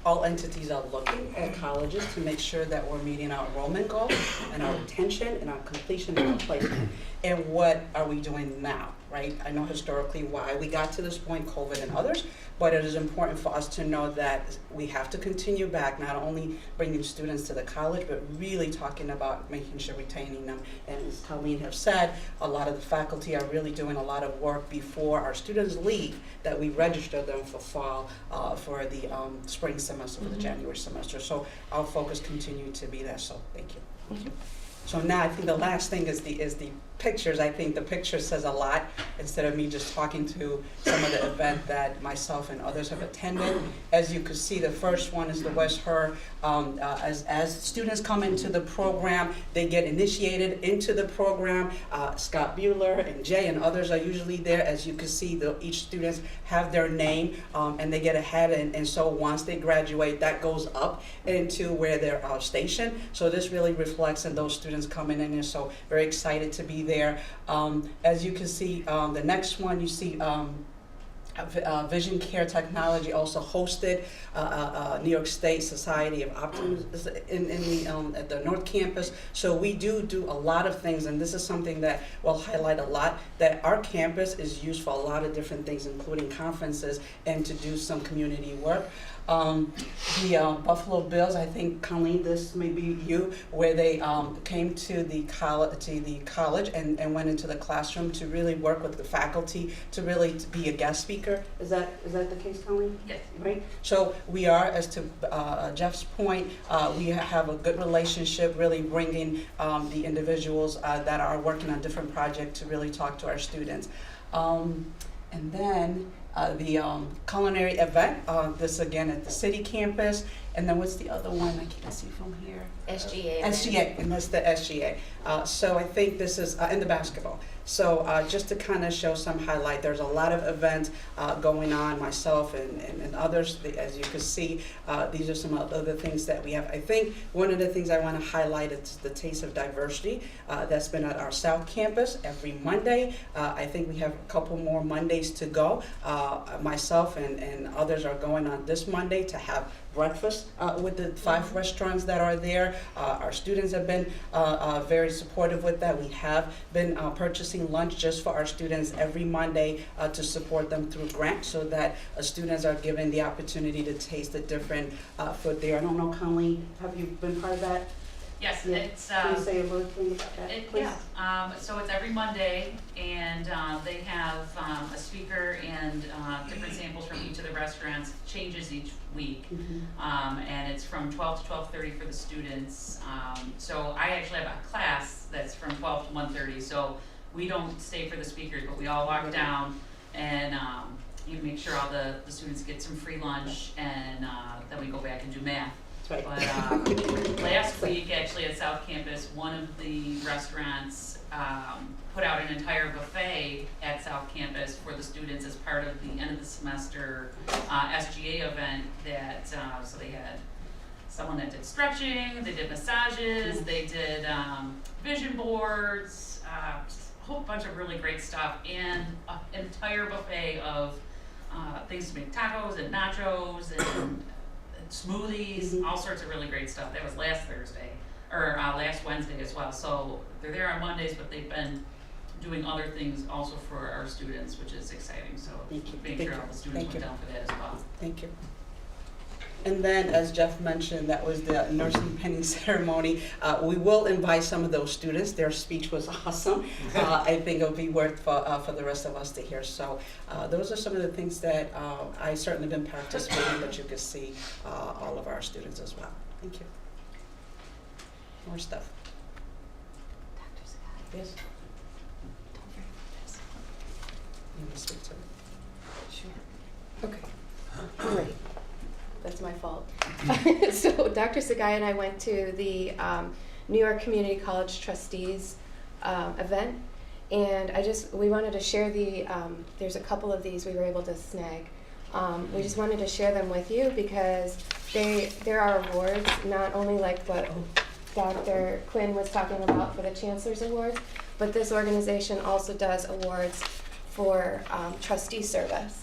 all entities are looking at colleges to make sure that we're meeting our enrollment goals and our retention and our completion and our placement. And what are we doing now, right? I know historically why we got to this point, COVID and others, but it is important for us to know that we have to continue back, not only bringing students to the college, but really talking about making sure retaining them. And as Colleen has said, a lot of the faculty are really doing a lot of work before our students leave, that we register them for fall, for the spring semester, for the January semester. So our focus continued to be that, so thank you. So now I think the last thing is the pictures. I think the picture says a lot instead of me just talking to some of the event that myself and others have attended. As you can see, the first one is the West Her. As students come into the program, they get initiated into the program. Scott Bueller and Jay and others are usually there. As you can see, each students have their name and they get a hat, and so once they graduate, that goes up into where they're stationed. So this really reflects in those students coming in, and so very excited to be there. As you can see, the next one you see Vision Care Technology also hosted New York State Society of Optimists at the North Campus. So we do a lot of things, and this is something that we'll highlight a lot, that our campus is used for a lot of different things, including conferences and to do some community work. The Buffalo Bills, I think, Colleen, this may be you, where they came to the college and went into the classroom to really work with the faculty to really be a guest speaker. Is that the case, Colleen? Yes. Right? So we are, as to Jeff's point, we have a good relationship, really bringing the individuals that are working on different projects to really talk to our students. And then the culinary event, this again at the city campus. And then what's the other one I can't see from here? SGA. SGA, and that's the SGA. So I think this is in the basketball. So just to kind of show some highlight, there's a lot of events going on, myself and others. As you can see, these are some other things that we have. I think one of the things I want to highlight is the Taste of Diversity that's been at our South Campus every Monday. I think we have a couple more Mondays to go. Myself and others are going on this Monday to have breakfast with the 5 restaurants that are there. Our students have been very supportive with that. We have been purchasing lunch just for our students every Monday to support them through grants, so that students are given the opportunity to taste the different food there. I don't know, Colleen, have you been part of that? Yes, Yeah. it's Can you say a little thing about that, please? so it's every Monday, and they have a speaker and different samples from each of the restaurants. Changes each week, and it's from 12 to 12:30 for the students. So I actually have a class that's from 12 to 1:30. So we don't stay for the speakers, but we all walk down and you make sure all the students get some free lunch, and then we go back and do math. Right. But last week, actually at South Campus, one of the restaurants put out an entire buffet at South Campus for the students as part of the end of the semester SGA event. That so they had someone that did stretching, they did massages, they did vision boards, just a whole bunch of really great stuff, and an entire buffet of things to make tacos and nachos and smoothies, all sorts of really great stuff. That was last Thursday, or last Wednesday as well. So they're there on Mondays, but they've been doing other things also for our students, which is exciting. So make sure all the students went down for that as well. Thank you. And then, as Jeff mentioned, that was the nursing pinning ceremony. We will invite some of those students. Their speech was awesome. I think it'll be worth for the rest of us to hear. So those are some of the things that I certainly been participating, but you can see all of our students as well. Thank you. More stuff. Dr. Scott. Yes? Don't forget this. You want to speak to it? Sure. Okay. Great. That's my fault. So Dr. Sagai and I went to the New York Community College Trustees event, and we wanted to share there's a couple of these we were able to snag. We just wanted to share them with you because there are awards, not only like what Dr. Quinn was talking about for the Chancellor's Awards, but this organization also does awards for trustee service.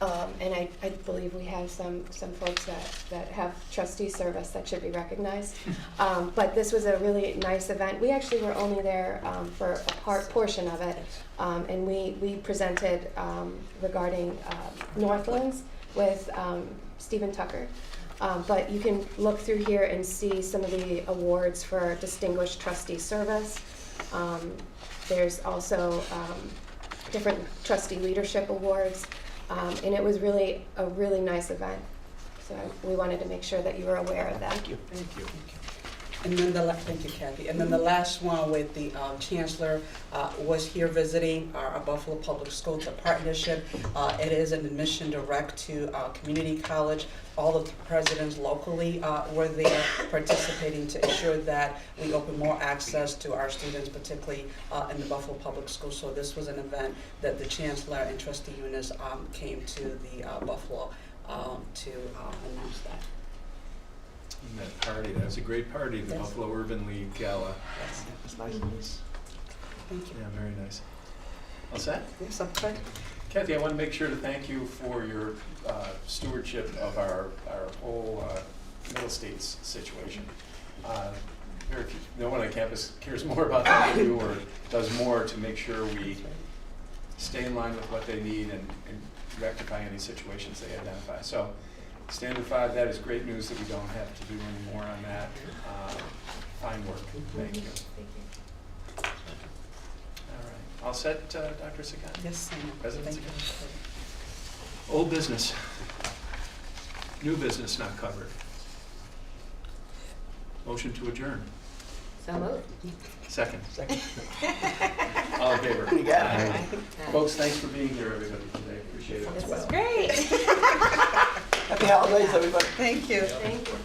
And I believe we have some folks that have trustee service that should be recognized. But this was a really nice event. We actually were only there for a portion of it. And we presented regarding Northlands with Stephen Tucker. But you can look through here and see some of the awards for Distinguished Trustee Service. There's also different trustee leadership awards. And it was really a really nice event. So we wanted to make sure that you were aware of that. Thank you. Thank you. And then thank you, Kathy. And then the last one with the Chancellor was here visiting our Buffalo Public Schools, a partnership. It is an admission direct to community college. All of the presidents locally were there participating to ensure that we open more access to our students, particularly in the Buffalo Public Schools. So this was an event that the Chancellor and Trustee Eunice came to the Buffalo to announce that. And that party, that was a great party, the Yes. Buffalo Urban League Gala. Yes, it was nice. Thank you. Yeah, very nice. All set? Yes, I'm good. Kathy, I want to make sure to thank you for your stewardship of our whole Middle States situation. No one on campus cares more about that than you, or does more to make sure we stay in line with what they need and rectify any situations they identify. So, Standard 5, that is great news that we don't have to do any more on that. Fine work. Thank you. All right. All set, Dr. Sagan? Yes, I know. President Thank you. Sagan? Old business. New business not covered. Motion to adjourn. So moved. Second. All in favor? You got it. Aye. Folks, thanks for being here, everybody, today. Appreciate it. This was great. Happy holidays, everybody. Thank you. Thank you.